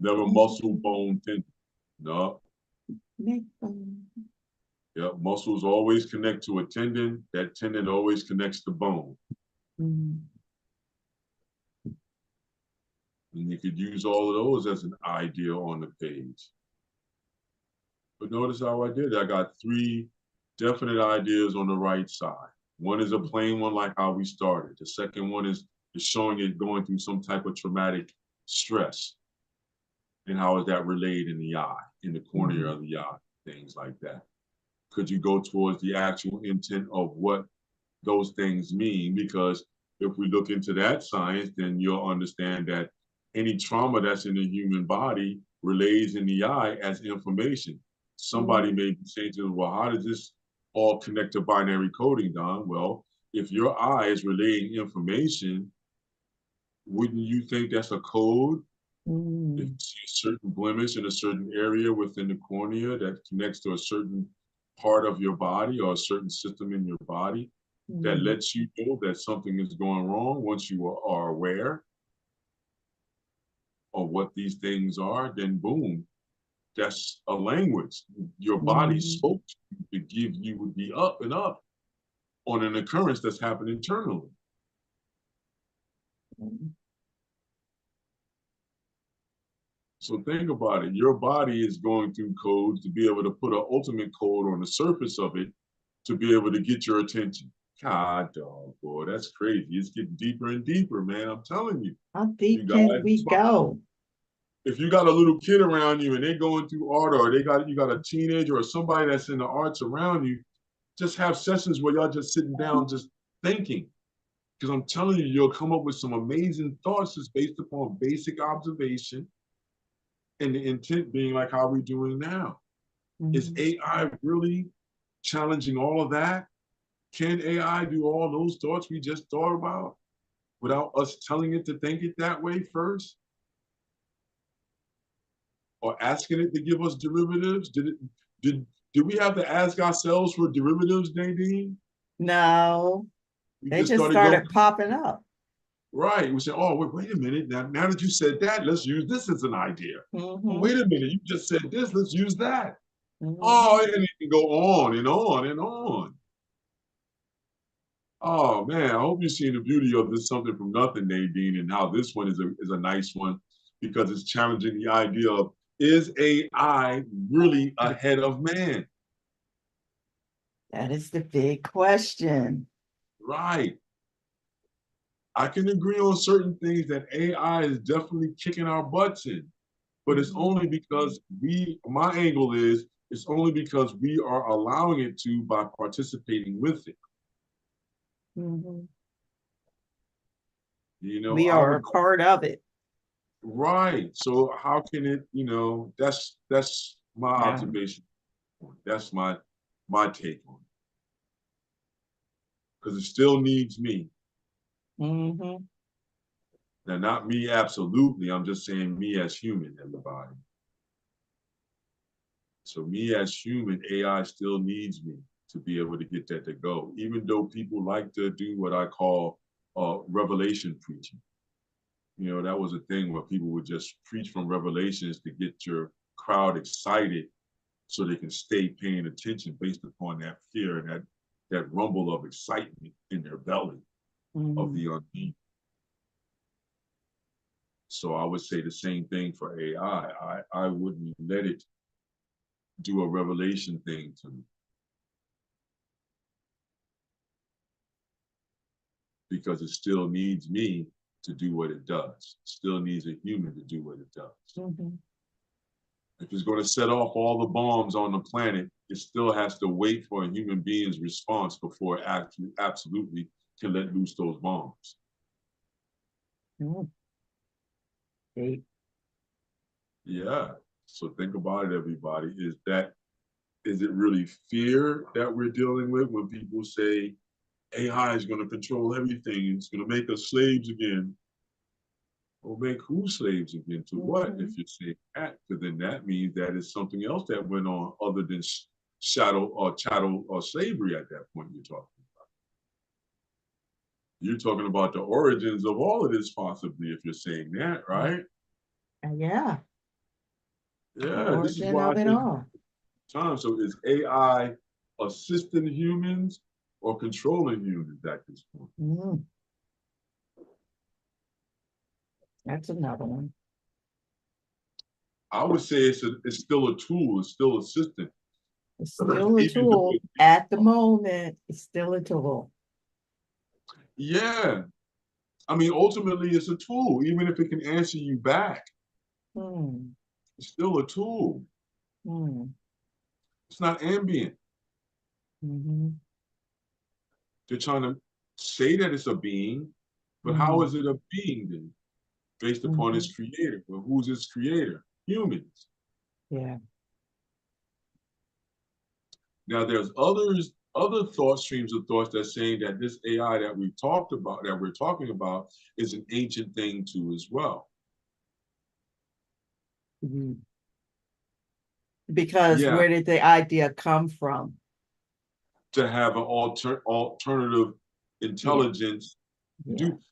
Never muscle, bone, tendon. No. Yep, muscles always connect to a tendon. That tendon always connects to bone. Mm-hmm. And you could use all of those as an idea on the page. But notice how I did it. I got three definite ideas on the right side. One is a plain one like how we started. The second one is showing it going through some type of traumatic stress. And how is that relayed in the eye, in the cornea of the eye, things like that. Could you go towards the actual intent of what those things mean? Because if we look into that science, then you'll understand that any trauma that's in the human body relays in the eye as information. Somebody may be saying to us, well, how does this all connect to binary coding, Don? Well, if your eye is relaying information, wouldn't you think that's a code? If you see a certain blemish in a certain area within the cornea that connects to a certain part of your body or a certain system in your body, that lets you know that something is going wrong once you are aware of what these things are, then boom, that's a language. Your body spoke to give you the up and up on an occurrence that's happened internally. So think about it. Your body is going through codes to be able to put an ultimate code on the surface of it to be able to get your attention. God, dog, boy, that's crazy. It's getting deeper and deeper, man. I'm telling you. How deep can we go? If you got a little kid around you and they're going through art, or you got a teenager or somebody that's in the arts around you, just have sessions where y'all just sitting down, just thinking. Because I'm telling you, you'll come up with some amazing thoughts just based upon basic observation, and the intent being like how we're doing now. Is AI really challenging all of that? Can AI do all those thoughts we just thought about without us telling it to think it that way first? Or asking it to give us derivatives? Did we have to ask ourselves for derivatives, Nadine? No, We they just just started going, started popping up. right. We said, oh, wait a minute. Now that you said that, let's use this as an idea. Oh, wait a minute. You just said this. Let's use that. Oh, and it can go on and on and on. Oh man, I hope you've seen the beauty of this something from nothing, Nadine, and how this one is a nice one because it's challenging the idea of, is AI really ahead of man? That is the big question. Right. I can agree on certain things that AI is definitely kicking our butts in, but it's only because my angle is, it's only because we are allowing it to by participating with it. You know, We I are would a part of it. right. So how can it, that's my observation. That's my take on it. Because it still needs me. Now, not me absolutely. I'm just saying me as human, everybody. So me as human, AI still needs me to be able to get that to go. Even though people like to do what I call revelation preaching. You know, that was a thing where people would just preach from revelations to get your crowd excited so they can stay paying attention based upon that fear and that rumble of excitement in their belly of the unknown. So I would say the same thing for AI. I wouldn't let it do a revelation thing to me. because it still needs me to do what it does. It still needs a human to do what it does. If it's going to set off all the bombs on the planet, it still has to wait for a human being's response before it actually absolutely can let loose those bombs. Yeah. So think about it, everybody. Is it really fear that we're dealing with when people say AI is going to control everything, it's going to make us slaves again? Well, make who slaves again? To what? If you're saying that, because then that means that it's something else that went on other than chattel or slavery at that point you're talking about. You're talking about the origins of all of this, possibly, if you're saying that, right? Yeah. Yeah, this is why I of it think all. time. So is AI assisting humans or controlling humans at this point? That's another one. I would say it's still a tool. It's still assistant. It's still a tool at the moment. It's still a tool. Yeah. I mean, ultimately, it's a tool. Even if it can answer you back, it's still a tool. It's not ambient. They're trying to say that it's a being, but how is it a being then? Based upon its creator. Well, who's its creator? Humans. Yeah. Now, there's other thought streams of thoughts that's saying that this AI that we're talking about, is an ancient thing too as well. Because where did the idea come from? To have an alternative intelligence.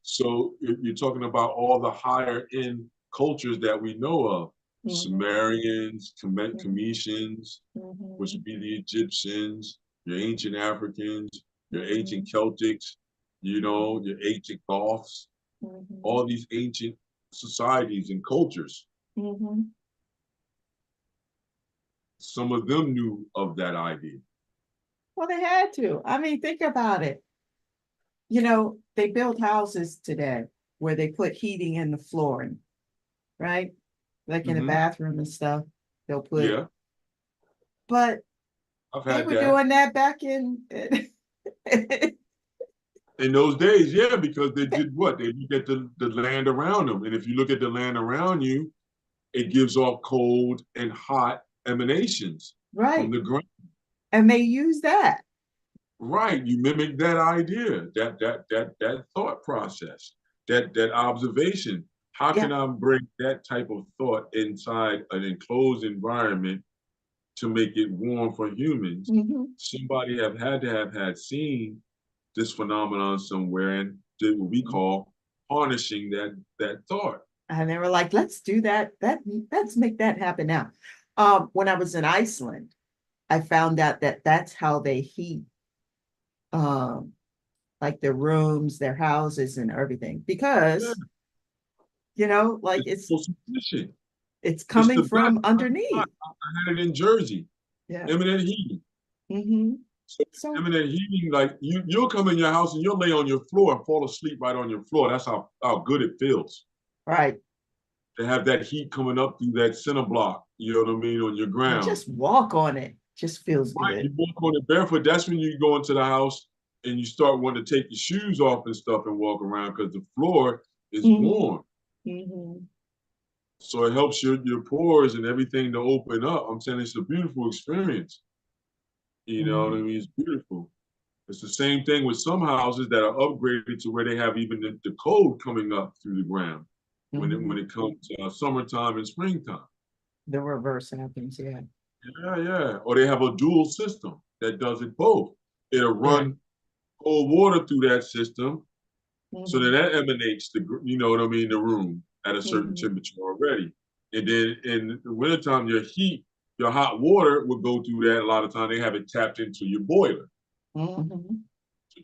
So you're talking about all the higher end cultures that we know of. Sumerians, Cometians, which would be the Egyptians, your ancient Africans, your ancient Celtics, your ancient Goths, all these ancient societies and cultures. Some of them knew of that idea. Well, they had to. I mean, think about it. They build houses today where they put heating in the flooring, right? Like in the bathroom and stuff, they'll put. Yeah. But they were doing that back in those days, yeah, because they did what? They look at the land around them. And if you look at the land around you, it gives off cold and hot emanations from the ground. And they use that. Right. You mimic that idea, that thought process, that observation. How can I bring that type of thought inside an enclosed environment to make it warm for humans? Somebody had to have had seen this phenomenon somewhere and did what we call harnessing that thought. And they were like, let's do that. Let's make that happen now. When I was in Iceland, I found out that that's how they heat like their rooms, their houses, and everything. Because like it's coming from underneath. I had it in Jersey. Yeah. Eminent heating. So eminent heating, like you'll come in your house and you'll lay on your floor and fall asleep right on your floor. That's how good it feels. Right. To have that heat coming up through that center block, you know what I mean, on your ground. Just walk on it. Just feels good. You walk on it barefoot. That's when you go into the house and you start wanting to take your shoes off and stuff and walk around because the floor is warm. So it helps your pores and everything to open up. I'm saying it's a beautiful experience. You know what I mean? It's beautiful. It's the same thing with some houses that are upgraded to where they have even the cold coming up through the ground when it comes to summertime and springtime. The reverse happens, yeah. Yeah. Or they have a dual system that does it both. It'll run cold water through that system, so that emanates the room at a certain temperature already. And then in the wintertime, your hot water will go through that. A lot of times they have it tapped into your boiler. So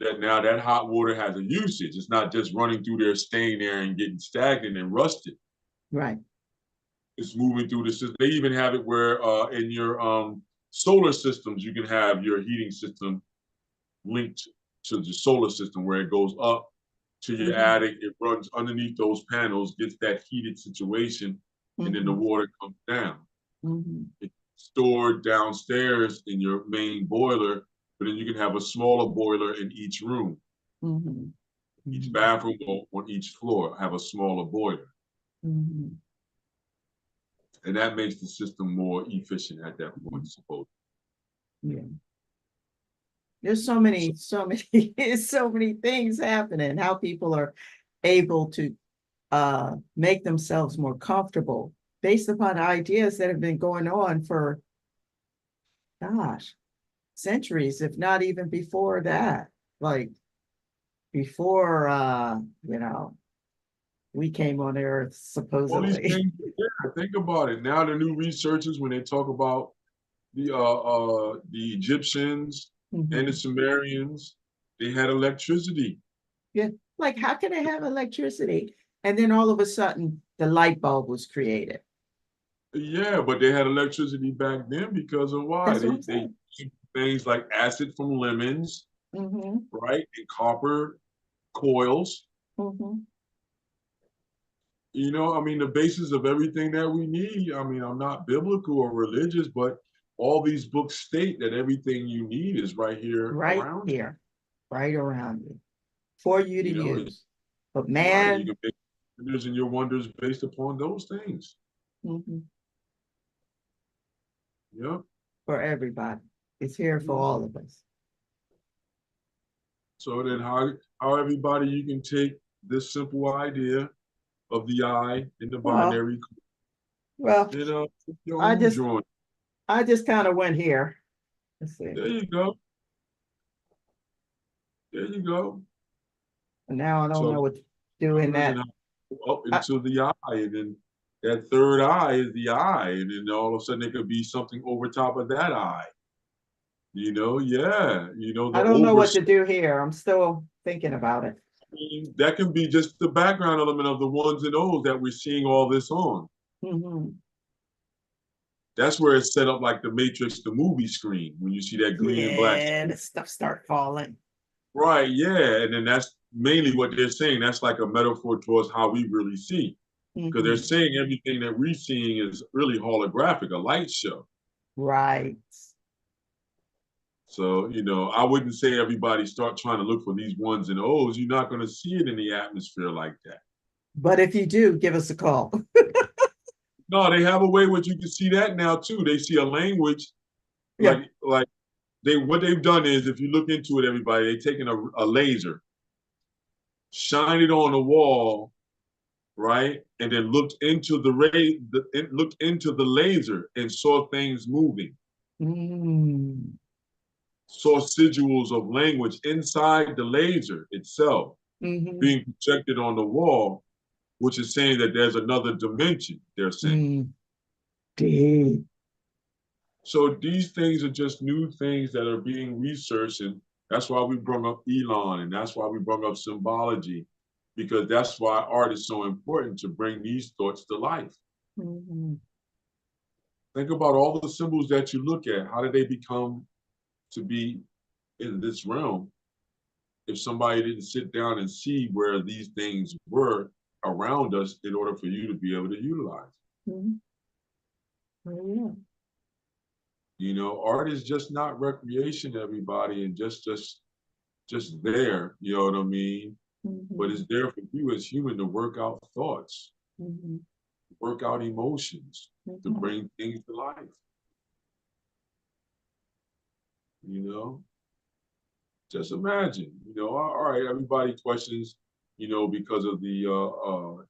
that now that hot water has a usage. It's not just running through there, staying there and getting stagnant and rusted. Right. It's moving through the system. They even have it where in your solar systems, you can have your heating system linked to the solar system where it goes up to your attic. It runs underneath those panels, gets that heated situation, and then the water comes down. It's stored downstairs in your main boiler, but then you can have a smaller boiler in each room. Each bathroom on each floor have a smaller boiler. And that makes the system more efficient at that point, suppose. Yeah. There's so many things happening, how people are able to make themselves more comfortable based upon ideas that have been going on for, gosh, centuries, if not even before that. Like before, we came on Earth, All these supposedly. things, yeah, think about it. Now the new researchers, when they talk about the Egyptians and the Sumerians, they had electricity. Yeah, like how can they have electricity? And then all of a sudden, the light bulb was created. Yeah, but they had electricity back then because of why? That's what I'm They saying. things like acid from lemons, right? And copper coils. You know, I mean, the basis of everything that we need. I mean, I'm not biblical or religious, but all these books state that everything you need is right here Right around here, right around you, for you to you. You know, use. But right? You man, can make wonders and your wonders based upon those things. Yeah. for everybody, it's here for all of us. So then how everybody you can take this simple idea of the I in the Well, binary, well, you know, your I own just drawing. I just kind of went here. Let's see. There you go. There you go. Now I don't So know what to do in and that. up into the eye, and then that third eye is the eye, and then all of a sudden there could be something over top of that eye. You know, yeah. You know, the I don't know over what to do here. I'm still thinking about it. that can be just the background element of the ones and O's that we're seeing all this on. That's where it's set up like the Matrix, the movie screen, when you see that green and black. Yeah, the stuff start falling. Right, yeah. And then that's mainly what they're saying. That's like a metaphor towards how we really see. Because they're saying everything that we're seeing is really holographic, a light show. Right. So, you know, I wouldn't say everybody start trying to look for these ones and O's. You're not going to see it in the atmosphere like that. But if you do, give us a call. No, they have a way where you can see that now too. They see a language, Yeah. like what they've done is, if you look into it, everybody, they've taken a laser, shine it on the wall, right, and then looked into looked into the laser and saw things moving. Saw sigils of language inside the laser itself being projected on the wall, which is saying that there's another dimension, they're saying. So these things are just new things that are being researched, and that's why we brought up Elon, and that's why we brought up symbology, because that's why art is so important, to bring these thoughts to life. Think about all the symbols that you look at. How did they become to be in this realm if somebody didn't sit down and see where these things were around us in order for you to be able to utilize? You know, art is just not recreation, everybody, and just there, you know what I mean? But it's there for you as human to work out thoughts, work out emotions, to bring things to life. You know? Just imagine, you know, all right, everybody questions, you know, because of the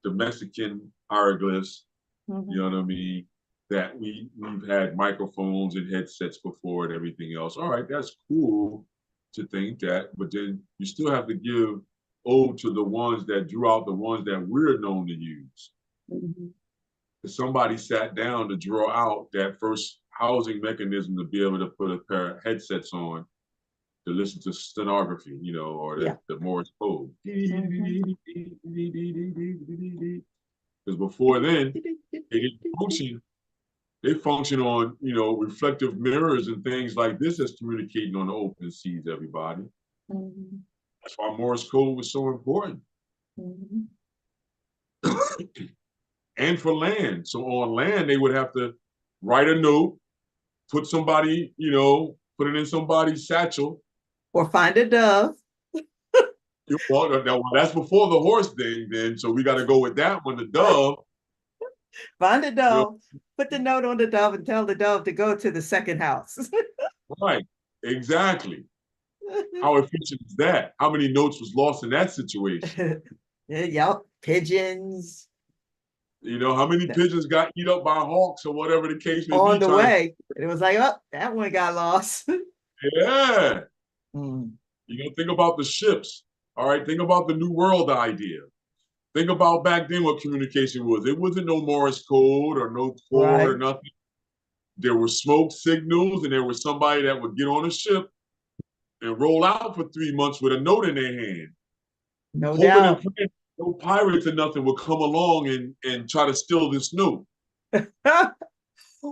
Mexican hieroglyphs, you know what I mean, that we've had microphones and headsets before and everything else. All right, that's cool to think that, but then you still have to give ode to the ones that drew out the ones that we're known to use. If somebody sat down to draw out that first housing mechanism to be able to put a pair of headsets on to listen to stenography, you know, or the Morse code. Because before then, they didn't function. They function on, you know, reflective mirrors and things like this that's communicating on the open seas, everybody. That's why Morse code was so important. Mhm. And for land. So on land, they would have to write a note, put somebody, put it in somebody's satchel. Or find a dove. Well, that's before the horse thing, then. So we got to go with that one, the dove. Find a You dove, put the note on the dove, and tell the dove to go to the second house. right. Exactly. How efficient is that? How many notes was lost in that situation? Yep, pigeons How many pigeons got eat up by hawks or whatever the case may on be? the way. And it was like, oh, that one got lost. Yeah. Mm. Think about the ships. All right. Think about the New World idea. Think about back then what communication was. It wasn't no Morse code or no cord Right. or nothing. There were smoke signals, and there was somebody that would get on a ship and roll out for 3 months with a note in their hand, No hoping and doubt. praying no pirates or nothing would come along and try to steal this note.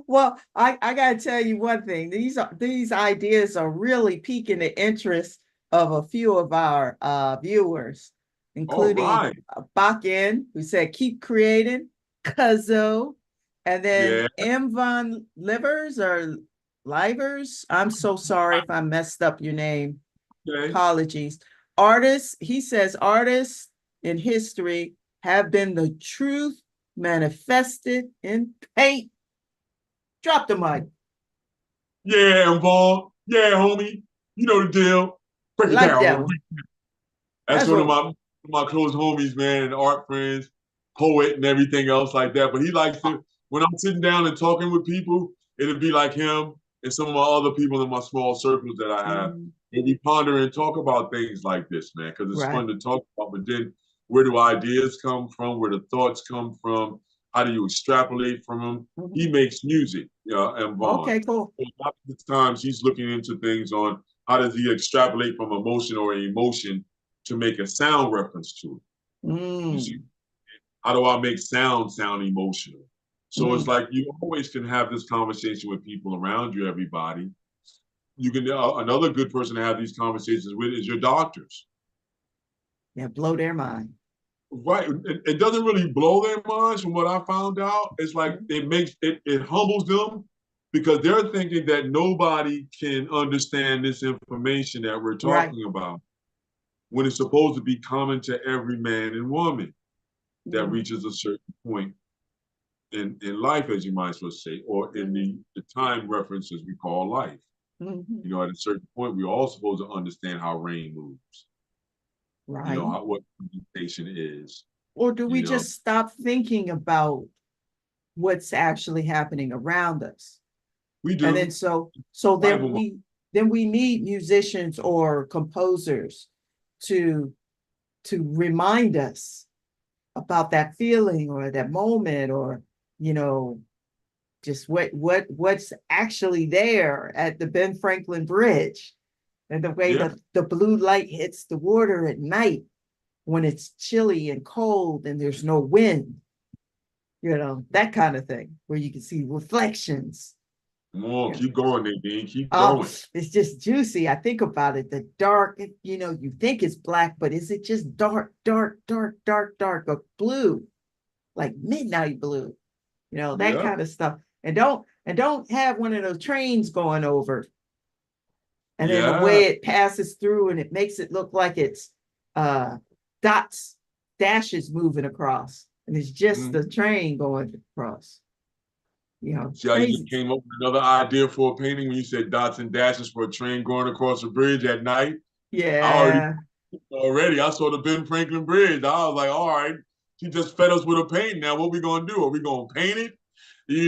Well, I gotta tell you one thing. These ideas are really piquing the interest of a few of our viewers, All including right. Bakken, who said keep creating, Cuzzo, and then Yeah. M. Von Livers or Livers. I'm so sorry if I messed up your name. Okay. Apologies. Artists, he says artists in history have been the truth manifested in paint. Drop the mic. Yeah, involved. Yeah, homie. You know the deal. I Break it like down, that homie. one. That's That's one of what. my close homies, man, and art friends, poet and everything else like that. But he likes to, when I'm sitting down and talking with people, it'd be like him and some of my other people in my small circles that I have. Mhm. And we ponder and talk about things like this, man, because it's Right. fun to talk about. But then where do ideas come from? Where do thoughts come from? How do you extrapolate from them? Mhm. He makes music, and Vaughn. Okay, cool. So a lot of the times he's looking into things on how does he extrapolate from emotion or emotion to make a sound reference to it. You see, Mm. how do I make sound emotional? So it's Mm. like you always can have this conversation with people around you, everybody. You can another good person to have these conversations with is your doctors. Yeah, blow their mind. Right. It doesn't really blow their minds from what I found out. It's like it humbles them because they're thinking that nobody can understand this information that we're Right. talking about when it's supposed to be common to every man and woman that Mm. reaches a certain point in life, as you might as well say, or in Mm. the time references we call life. Mhm. At a certain point, we're all supposed to understand how rain moves, Right. what vegetation is, Or do we you know. just stop thinking about what's actually happening around us? We And then do. so Bible, then we need musicians or composers to remind us about that feeling or that moment, or you know just what's actually there at the Ben Franklin Bridge, and the way yeah. the blue light hits the water at night when it's chilly and cold and there's no wind, that kind of thing, where you can see reflections. Come on, Yeah. keep going, Nadine. Keep Oh, going. it's just juicy. I think about it. The dark, you think it's black, but is it just dark, dark, dark, dark, dark, or blue, like midnight blue? That Yeah. kind of stuff. And don't have one of those trains going over, and then the Yeah. way it passes through and it makes it look like it's uh dots, dashes moving across, and it's just the Mm-hmm. train going across. See how you just Crazy. came up with another idea for a painting when you said dots and dashes for a train going across a bridge at night? I Yeah. I saw the Ben Franklin Bridge. I was like, all right, she just fed us with a paint. Now what we gonna do? Are we gonna paint it?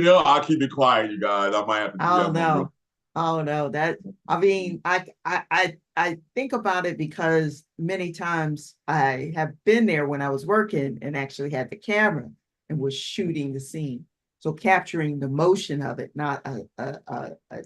I'll keep it quiet, you guys. I might have to do Oh that one real. no. Oh no. That I mean, I think about it because many times I have been there when I was working and actually had the camera and was shooting the scene. So capturing the motion of it, not a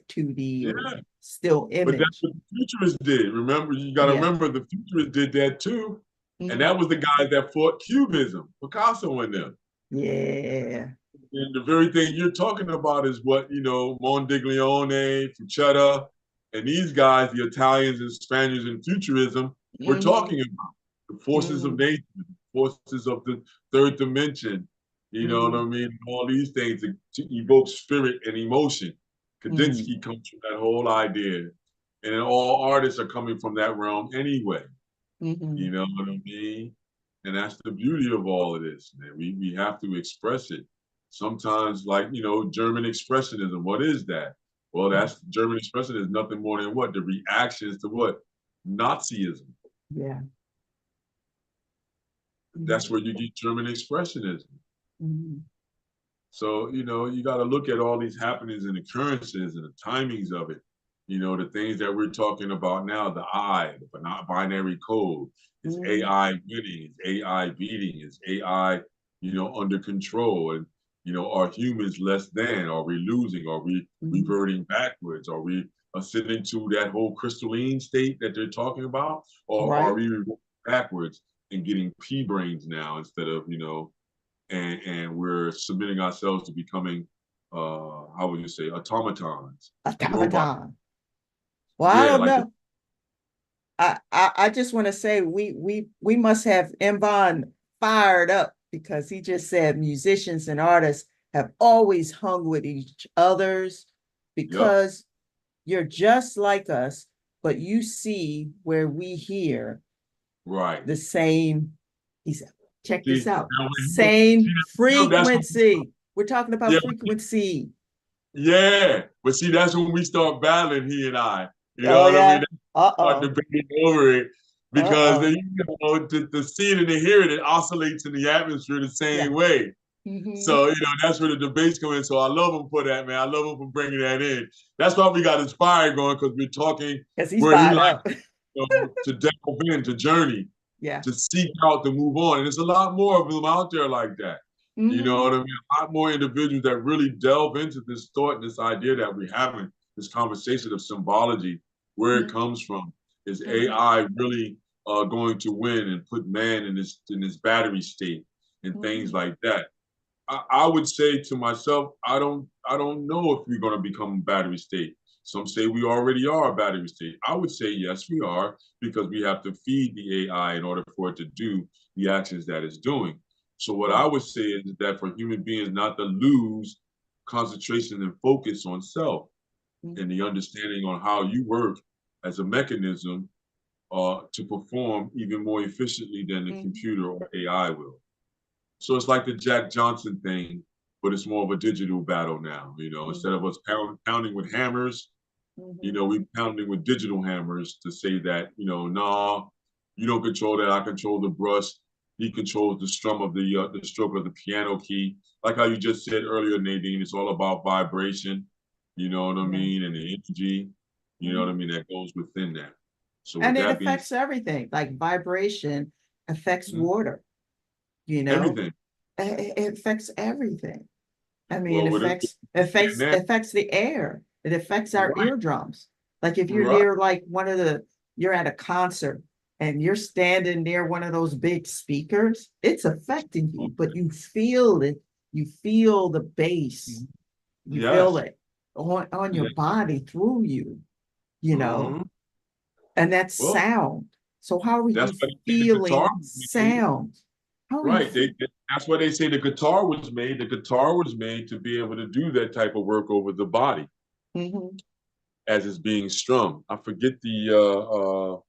2D or Yeah, still but that's image. what the futurists did. Remember, you got to Yeah. remember the futurists did that too, and Mhm. that was the guys that fought Cubism, Picasso and them. Yeah. And the very thing you're talking about is what, Mondiglione, Fucetta, and these guys, the Italians and Spaniards in Futurism, we're Mm-hmm. talking about the forces of Mm-hmm. nature, the forces of the third dimension, you know what Mm-hmm. I mean? All these things to evoke spirit and emotion. Mm-hmm. Kandinsky comes from that whole idea. And then all artists are coming from that realm anyway. Mm-hmm. You know what I mean? And that's the beauty of all of this, man. We have to express it. Sometimes, like, German expressionism, what is that? Well, that's German expressionism is nothing more than what? The reactions to what? Nazism. Yeah. That's where you get German expressionism. Mm-hmm. So, you got to look at all these happenings and occurrences and the timings of it. The things that we're talking about now, the not binary code, is Mm-hmm. AI winning, is AI beating, is AI, under control. And, are humans less than? Are we losing? Are we Mm-hmm. reverting backwards? Are we ascending to that whole crystalline state that they're talking about? Or are Right. we reverting backwards and getting pea brains now instead of, and we're submitting ourselves to becoming how would you say automatons, robots. Automaton. Well, I Yeah, don't like the know. I just want to say we must have Mban fired up because he just said musicians and artists have always hung with each others yep, because you're just like us, but you see where we hear right. the same. He said, check this See, out. now see Same that's when frequency. We're talking yeah, about frequency. yeah. But see, that's when we start battling, he and I. You know Oh what I mean? yeah. That's start Uh-oh. debating over it because Uh-oh. to see it and to hear it, it oscillates in the atmosphere the Yeah. same way. Mm-hmm. So, that's where the debates come in. So I love him for that, man. I love him for bringing that in. That's why we got Inspired going, because we're talking Because he's where he fired like, up. to delve in, to journey, Yeah. to seek out, to move on. And there's a lot more of them out there like that. You know Mm-hmm. what I mean? A lot more individuals that really delve into this thought, this idea that we're having, this conversation of symbology, where it comes from. Is Mm-hmm. AI really going to win and put man in this battery state and things Mm-hmm. like that? I would say to myself, I don't know if we're going to become battery state. Some say we already are a battery state. I would say yes, we are, because we have to feed the AI in order for it to do the actions that it's doing. So what I would say is that for human beings not to lose concentration and focus on self and the Mm-hmm. understanding on how you work as a mechanism to perform even more efficiently than the Mm-hmm. computer or AI will. So it's like the Jack Johnson thing, but it's more of a digital battle now. Instead of Mm-hmm. us pounding with hammers, Mm-hmm. we pounding with digital hammers to say that, nah, you don't control that. I control the brush. He controls the strum of the stroke of the piano key. Like how you just said earlier, Nadine, it's all about vibration. You know what I Yeah. mean, and the energy. You know what I Mm-hmm. mean, that goes within that. So with And it that being affects everything. Like vibration affects said, water, you know, everything. it affects everything. I mean, Well, with it saying that, affects the air. It affects our right, eardrums. Like if you're right. near like you're at a concert and you're standing near one of those big speakers, it's affecting you, but you feel it. You feel the bass. You feel Yes. it on your Yeah. body through you, you know, Mhm. and that's Well, sound. So how are that's you why they say the guitar feeling was made. sound? How are you? Right. That's why they say the guitar was made. The guitar was made to be able to do that type of work over the body Mhm. as it's being strummed. I forget the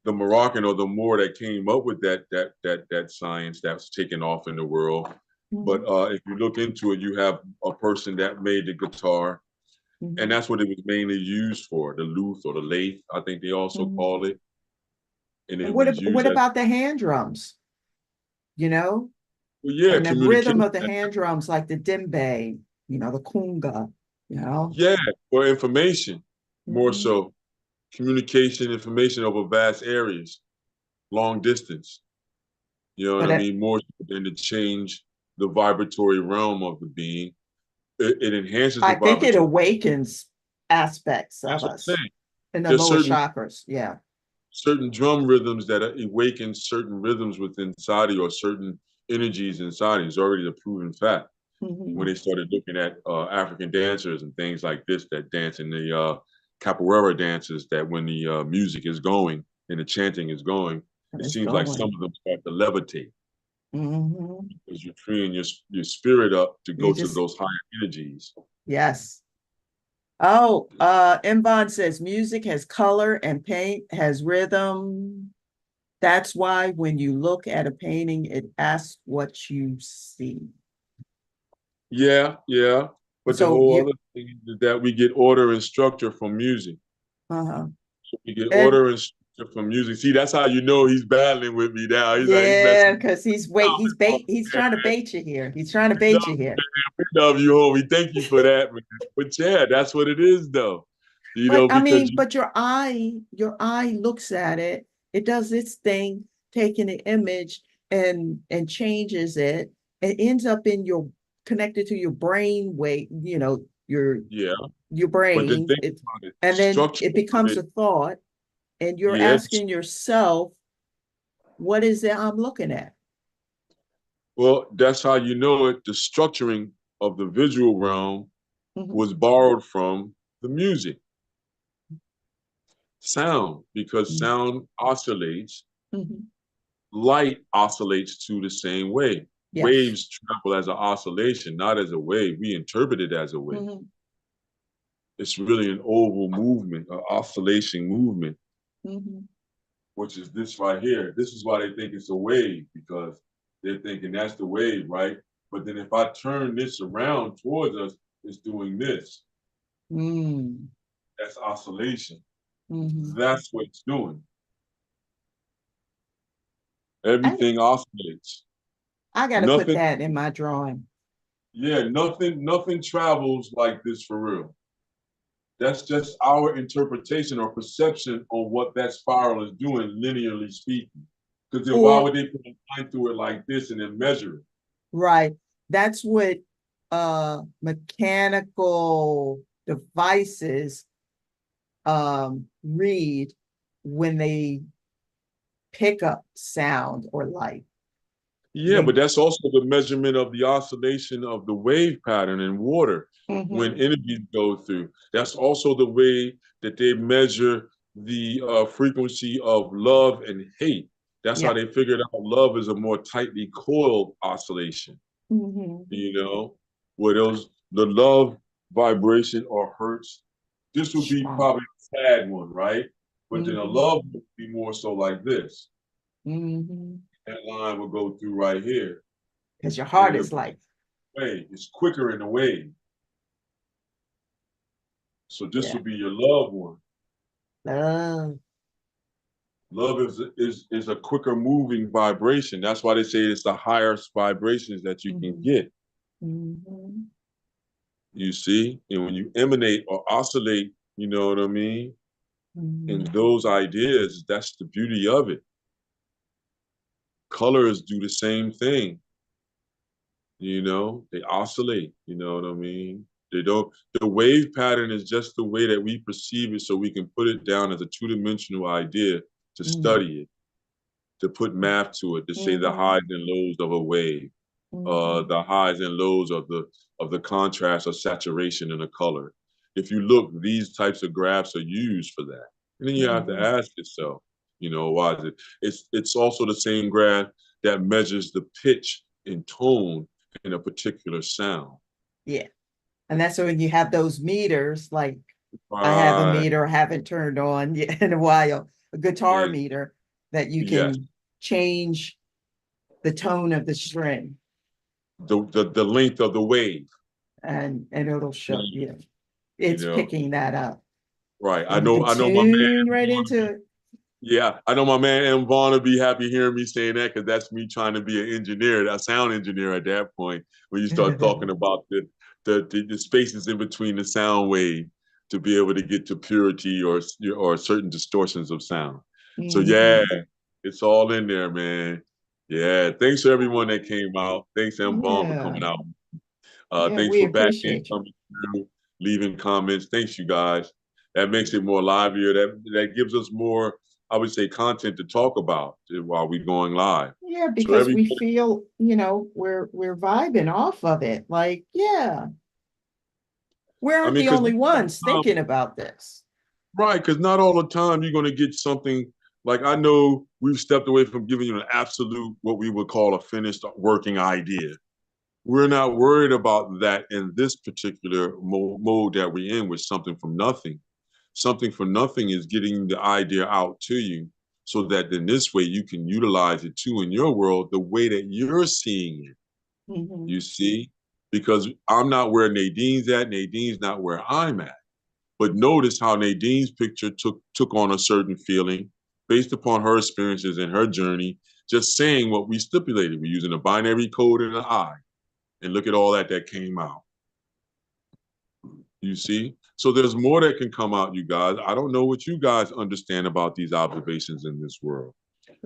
Moroccan or the Moor that came up with that science that's taken off in the world. But Mhm. if you look into it, you have a person that made the guitar, and Mhm. that's what it was mainly used for, the luth or the lathe, I think they also Mhm. call it. And And it was what used as, about the hand drums? You know, well, yeah, and the rhythm communication. of the hand drums, like the djembe, the kunga, you know. Yeah, for information, more Mhm. so communication, information over vast areas, long distance. You know what But I mean? More so than to change the vibratory realm of the being. It enhances the I think it vibratory. awakens aspects of That's what I'm us saying. in the There's lower certain chakras. Yeah. drum rhythms that awaken certain rhythms within inside you or certain energies inside you. It's already a proven fact. When Mhm. they started looking at African dancers and things like this that dance in the capoeira dances, that when the music is going and the chanting is going, it It's seems like some going. of them start to levitate Hmm. because you're freeing your spirit up to You go to just, those higher energies. yes. Oh, Mbon says music has color and paint has rhythm. That's why when you look at a painting, it asks what you see. Yeah, yeah. But the So whole you, other thing is that we get order and structure from music. uh-huh. We get And order and structure from music. See, that's how you know he's battling with me now. He's like, he's yeah, messing with because he's me. trying to bait you here. He's trying to We bait love you here. we love you, homie. Thank you for that, man. But yeah, that's what it is, though. But I Because mean, but your eye looks at it, it does its thing, taking the image and changes it. It ends up in your connected to your brain weight, yeah. your But then brain. think It about it. The and then structure it of becomes it, a thought, and you're yeah. asking yourself, what is it I'm looking at? Well, that's how you know it. The structuring of the visual realm Mhm, was borrowed from the music, sound, because mhm, sound oscillates, mhm. light oscillates to the same way. Yes. Waves travel as an oscillation, not as a wave. We interpret it as a wave. Mhm, It's really an oval movement, an oscillation movement, mhm. which is this right here. This is why they think it's a wave, because they're thinking that's the wave, right? But then if I turn this around towards us, it's doing this. Mm, That's oscillation. mhm. That's what it's doing. I Everything oscillates. I got to put Nothing, that in my drawing. yeah, nothing travels like this for real. That's just our interpretation or perception on what that spiral is doing, linearly speaking. Because then why Or would they put a line through it like this and then measure it? right, that's what mechanical devices read when they pick up sound or light. Yeah, They but that's also the measurement of the oscillation of the wave pattern in water when Mhm. energies go through. That's also the way that they measure the frequency of love and hate. That's how Yeah. they figured out love is a more tightly coiled oscillation, Hmm. where the love vibration or hertz, this would be Strong. probably a sad one, right? But then a Hmm. love would be more so like this. Hmm. That line would go through right here. Because your And heart it'll is like way. It's quicker in the wave. So this yeah. would be your loved one. Love. Love is a quicker moving vibration. That's why they say it's the highest vibrations that you can Hmm. get. Hmm. You see, and when you emanate or oscillate, you know what I mean. And Hmm. those ideas, that's the beauty of it. Colors do the same thing. They oscillate. You know what I mean. They don't. The wave pattern is just the way that we perceive it, so we can put it down as a two-dimensional idea to Hmm. study it, to put math to it, to say the Hmm. highs and lows of a wave, Hmm. the highs and lows of the contrast or saturation in a color. If you look, these types of graphs are used for that. And then you have to Hmm. ask yourself, why is it? It's also the same graph that measures the pitch and tone in a particular sound. Yeah. And that's when you have those meters, like I have a Right. meter I haven't turned on yet in a while, a guitar And meter that you yes, can change the tone of the string the length of the wave. and it'll show you. You It's know, picking that up. right. And you can I know my man. tune right into it. Yeah, I know my man M. Vaughn will be happy hearing me saying that because that's me trying to be an engineer, a sound engineer at that point. When you start talking about the spaces in between the sound wave to be able to get to purity or certain distortions of sound. So yeah, Mhm. it's all in there, man. Yeah, thanks for everyone that came out. Thanks M. Vaughn for Yeah. coming out. Yeah, Thanks we for back in appreciate you. coming through, leaving comments. Thanks, you guys. That makes it more livelier. That gives us more, I would say, content to talk about while we're going live. Yeah, So because we everybody, feel, we're vibing off of it. Like, yeah, we I aren't mean, the because only ones thinking about this. right, because not all the time you're going to get something Like I know we've stepped away from giving you an absolute, what we would call a finished working idea. We're not worried about that in this particular mode that we're in with something from nothing. Something from nothing is getting the idea out to you so that in this way you can utilize it too in your world the way that you're seeing it. Mm-hmm. You see? Because I'm not where Nadine's at, Nadine's not where I'm at. But notice how Nadine's picture took on a certain feeling based upon her experiences and her journey, just saying what we stipulated. We're using a binary code and an I. And look at all that came out. You see? So there's more that can come out, you guys. I don't know what you guys understand about these observations in this world.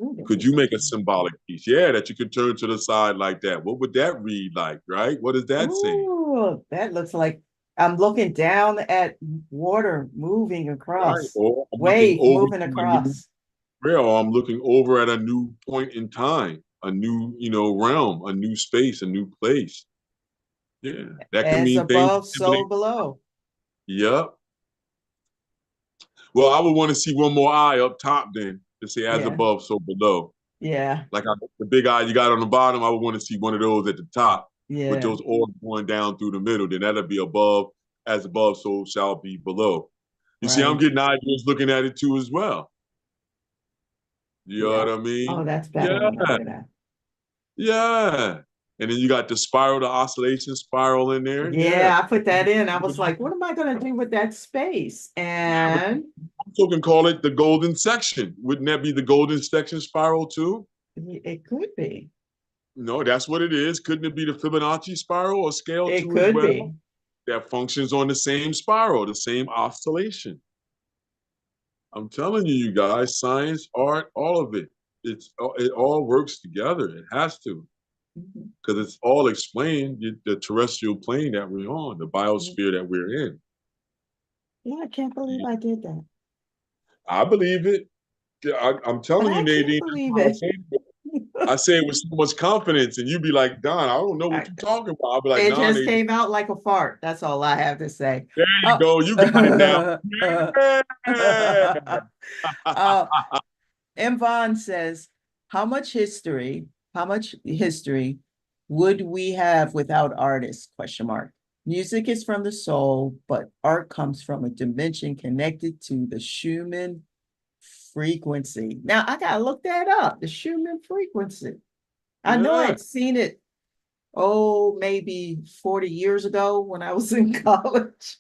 Ooh, this Could is you make a something. symbolic piece? Yeah, that you could turn to the side like that. What would that read like, right? What is that saying? Ooh, that looks like I'm looking down at water moving Right. across, Or I'm looking wave over moving to a new across. realm, or I'm looking over at a new point in time, a new, realm, a new space, a new place. Yeah. That can As mean things above, that so stimulate. below. Yep. Well, I would want to see one more eye up top then to say as Yeah, above, so below. yeah, Like the big eye you got on the bottom, I would want to see one of those at the top with yeah, those orbs going down through the middle. Then that'll be above, as above, so shall be below. You see, I'm right. getting ideas looking at it too as well. You know Yeah. what I Oh, mean? that's better Yeah, when I do that. yeah. And then you got the spiral, the oscillation spiral in there. Yeah. Yeah, I put that in. I was like, what am I going to do with that space? Yeah, but And also can call it the golden section. Wouldn't that be the golden section spiral too? it could be. No, that's what it is. Couldn't it be the Fibonacci spiral or scale It too as could well? be. That functions on the same spiral, the same oscillation. I'm telling you, you guys, science, art, all of it. It all works together. It has to, Mhm. because it's all explained the terrestrial plane that we're on, the biosphere that we're in. Yeah, I can't believe I did that. I believe it. Yeah, I'm But telling you, I can't Nadine. That's believe why I it. say it. I say it with so much confidence, and you be like, Don, I don't know what I, you're talking about. I'll be like, it Nah, just Nadine. came out like a fart. That's all I have to say. There you Oh. go. You got it now. Yeah. uh, M. Vaughn says, how much history would we have without artists? Question mark. Music is from the soul, but art comes from a dimension connected to the Schumann frequency. Now I gotta look that up. The Schumann frequency. I know Yeah. I'd seen it, oh, maybe 40 years ago when I was in college.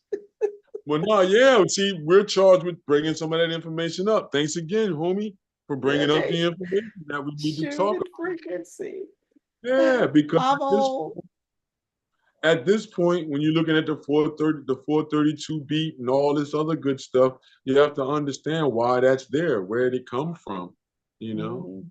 Well, no, yeah. See, we're charged with bringing some of that information up. Thanks again, homie, for Yeah, bringing up they the information that we need to talk Schumann about. frequency. Yeah, because I'm old. at this point, when you're looking at the 430, the 432 beat and all this other good stuff, you have to understand why that's there, where did it come from, you know? Mhm.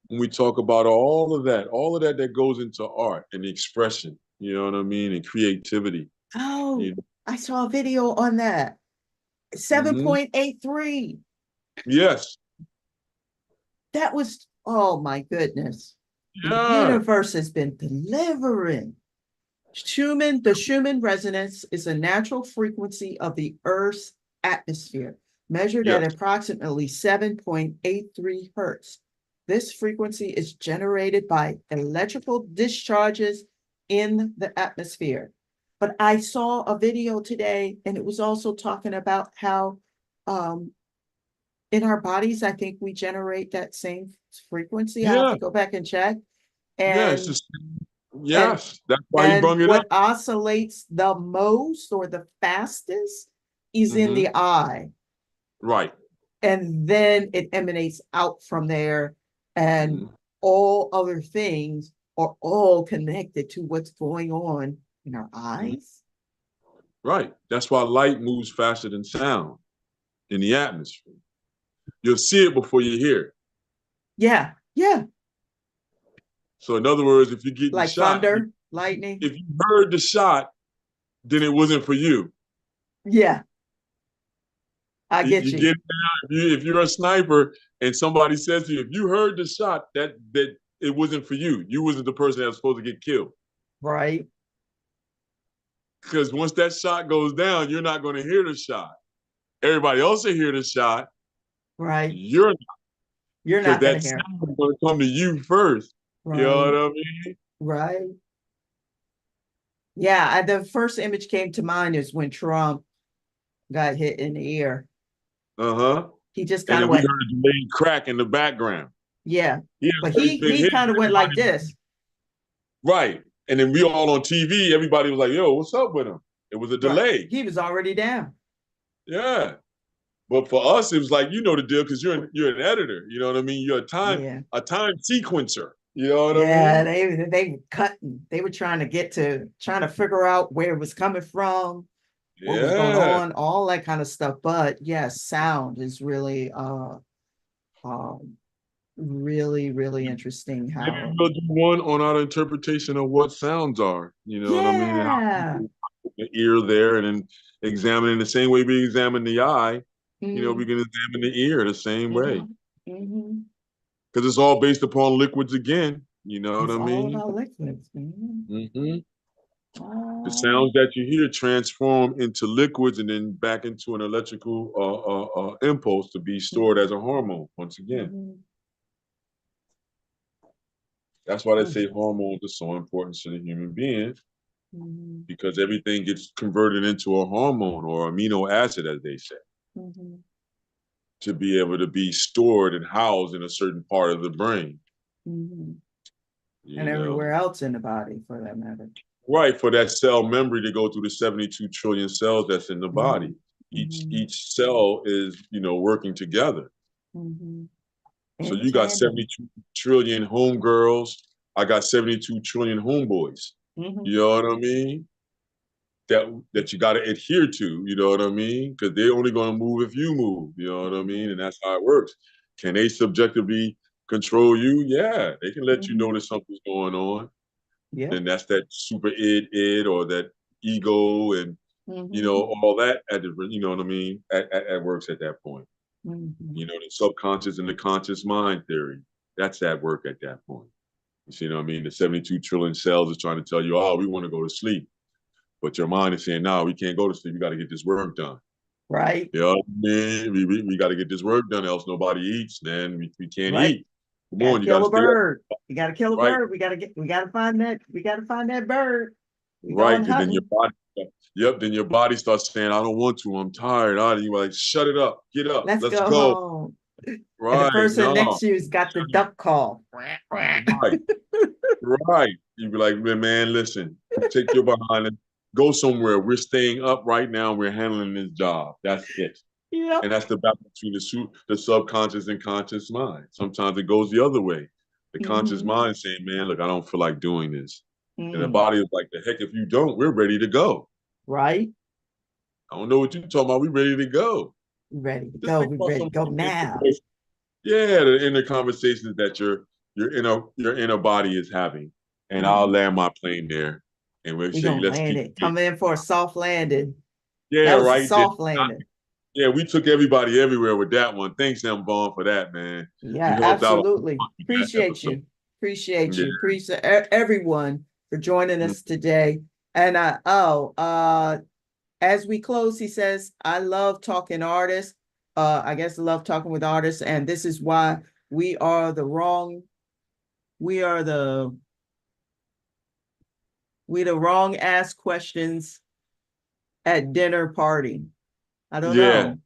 When we talk about all of that that goes into art and expression, you know what I mean, and creativity. Oh, You know? I saw a video on that. Mm-hmm. 7.83. Yes. That was, oh my goodness. The Yeah. universe has been delivering. The Schumann resonance is a natural frequency of the Earth's atmosphere, measured at Yes. approximately 7.83 hertz. This frequency is generated by electrical discharges in the atmosphere. But I saw a video today, and it was also talking about how um, in our bodies, I think we generate that same frequency. I have Yeah. to go back and check. Yeah. It's And just and yes. That's why he and brung it up. what oscillates the most or the fastest is in Mm-hmm. the eye. Right. And then it emanates out from there. And Mm-hmm. all other things are all connected to what's going on in our Mm-hmm. eyes. Right. That's why light moves faster than sound in the atmosphere. You'll see it before you hear it. Yeah. Yeah. So in other words, if you're getting Like shot, thunder, lightning. if you heard the shot, then it wasn't for you. Yeah. I get You you. get it now. If you're a sniper and somebody says to you, if you heard the shot, that it wasn't for you. You wasn't the person that was supposed to get killed. Right. Because once that shot goes down, you're not going to hear the shot. Everybody else will hear the shot, Right. You're not, You're because not going to that hear. sound is going to come to you first. You know Right. what I mean? Right. Yeah. The first image came to mind is when Trump got hit in the ear. Uh-huh. He just And kind then of we went, heard a delayed crack in the background. yeah. He But had already been he hit. kind of went like Everybody, this. right. And then we all on TV, everybody was like, yo, what's up with him? It was a Right. delay. He was already down. Yeah. But for us, it was like, you know the deal, because you're an editor. You know what I mean? You're Yeah. a time sequencer. You know what I Yeah, mean? they were cutting. They were trying to figure out where it was coming from, what was going Yeah. on, all that kind of stuff. But yes, sound is really um really, really interesting Maybe how we'll do one on our interpretation of what sounds are. You know what I mean? And how yeah. people put the ear there and then examine in the same way we examine the eye. You know, we Mm, can examine the ear the same way. mhm, mhm. Because it's all based upon liquids again. You know what It's I all mean? about liquids, man. Mm-hmm. The Oh, sounds that you hear transform into liquids and then back into an electrical impulse to be stored as a hormone once again. mhm, That's why they mm, say hormones are so important to the human being, mhm, because everything gets converted into a hormone or amino acid, as they say, mhm, to be able to be stored and housed in a certain part of the brain. mhm. And You know, everywhere else in the body for that matter. right, for that cell memory to go through the 72 trillion cells that's in the body. Mhm, Each mhm, each cell is, working together. mhm. So In you got tandem. 72 trillion homegirls. I got 72 trillion homeboys. Mhm, You know what I mean? That you got to adhere to. You know what I mean? Because they're only going to move if you move. You know what I mean? And that's how it works. Can they subjectively control you? Yeah, they can let you know mhm. that something's going on. Yeah. Then that's that super id or that ego and Mhm, all that at the what I mean at works at that point. mhm. The subconscious and the conscious mind theory. That's at work at that point. You see what I mean? The 72 trillion cells is trying to tell you, oh, we want to go to sleep. But your mind is saying, no, we can't go to sleep. We got to get this work done. Right. You know what I mean? We got to get this work done, else nobody eats, man. We can't Right. eat. Come Gotta on, you got kill to a stay up, bird. You gotta kill a right? bird. We gotta find that bird. We Right. going And then your hunting. body, yep, then your body starts saying, I don't want to. I'm tired. You're like, shut it up. Get up. Let's Let's go go. home. And the Right. person No. next to you's got the Shut up. duck call. Right. Right. You'd be like, man, listen, you take your behind and go somewhere. We're staying up right now. We're handling this job. That's it. Yep. And that's the battle between the subconscious and conscious mind. Sometimes it goes the other way. The conscious Mm-hmm. mind saying, man, look, I don't feel like doing this. And the Mm. body is like, the heck, if you don't, we're ready to go. Right. I don't know what you're talking about. We ready to go. Ready to Just go. think We about ready to some go of the now. inner, yeah, the inner conversations that your inner body is having. And I'll Mm-hmm. land my plane there. And we'll We say, gonna let's land keep it. it. Come in for a soft landing. Yeah, That was a right there. soft landing. Yeah, we took everybody everywhere with that one. Thanks, M. Bond, for that, man. Yeah, You helped out a lot absolutely. with that Appreciate episode. you. Appreciate Yeah. you. Appreciate everyone for joining Mm. us today. And as we close, he says, I love talking artists. I guess I love talking with artists, and this is why we are the wrong, we are the wrong ass questions at dinner party. I don't Yeah. know.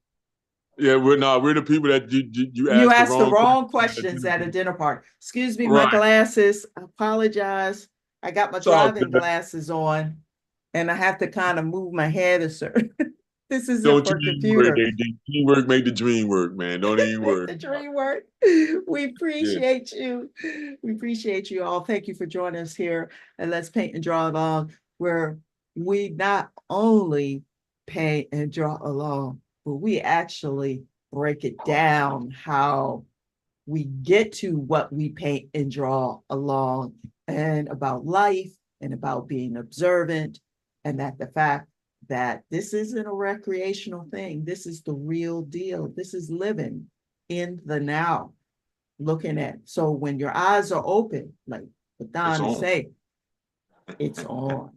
Yeah, we're the people that you You asked the asked the wrong wrong question. questions at a dinner party. Excuse me, my Right. glasses. I apologize. I got my It's all driving good. glasses on and I have to kind of move my head a certain. This isn't Don't you for even worry, computer. Teamwork make the dream work, man. Don't even Make worry. the dream work. We Yeah. appreciate you. We appreciate you all. Thank you for joining us here and Let's Paint and Draw Along, where we not only paint and draw along, but we actually break it down how we get to what we paint and draw along and about life and about being observant and that the fact that this isn't a recreational thing. This is the real deal. This is living in the now, looking at. So when your eyes are open, like what It's Don is on. saying, it's on.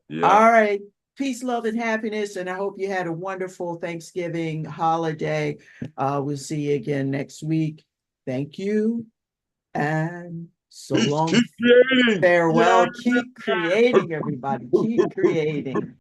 Yeah. All right. Peace, love, and happiness. And I hope you had a wonderful Thanksgiving holiday. We'll see you again next week. Thank you. And so Peace. long. Keep creating. Farewell. Yeah. Keep creating, everybody. Keep creating.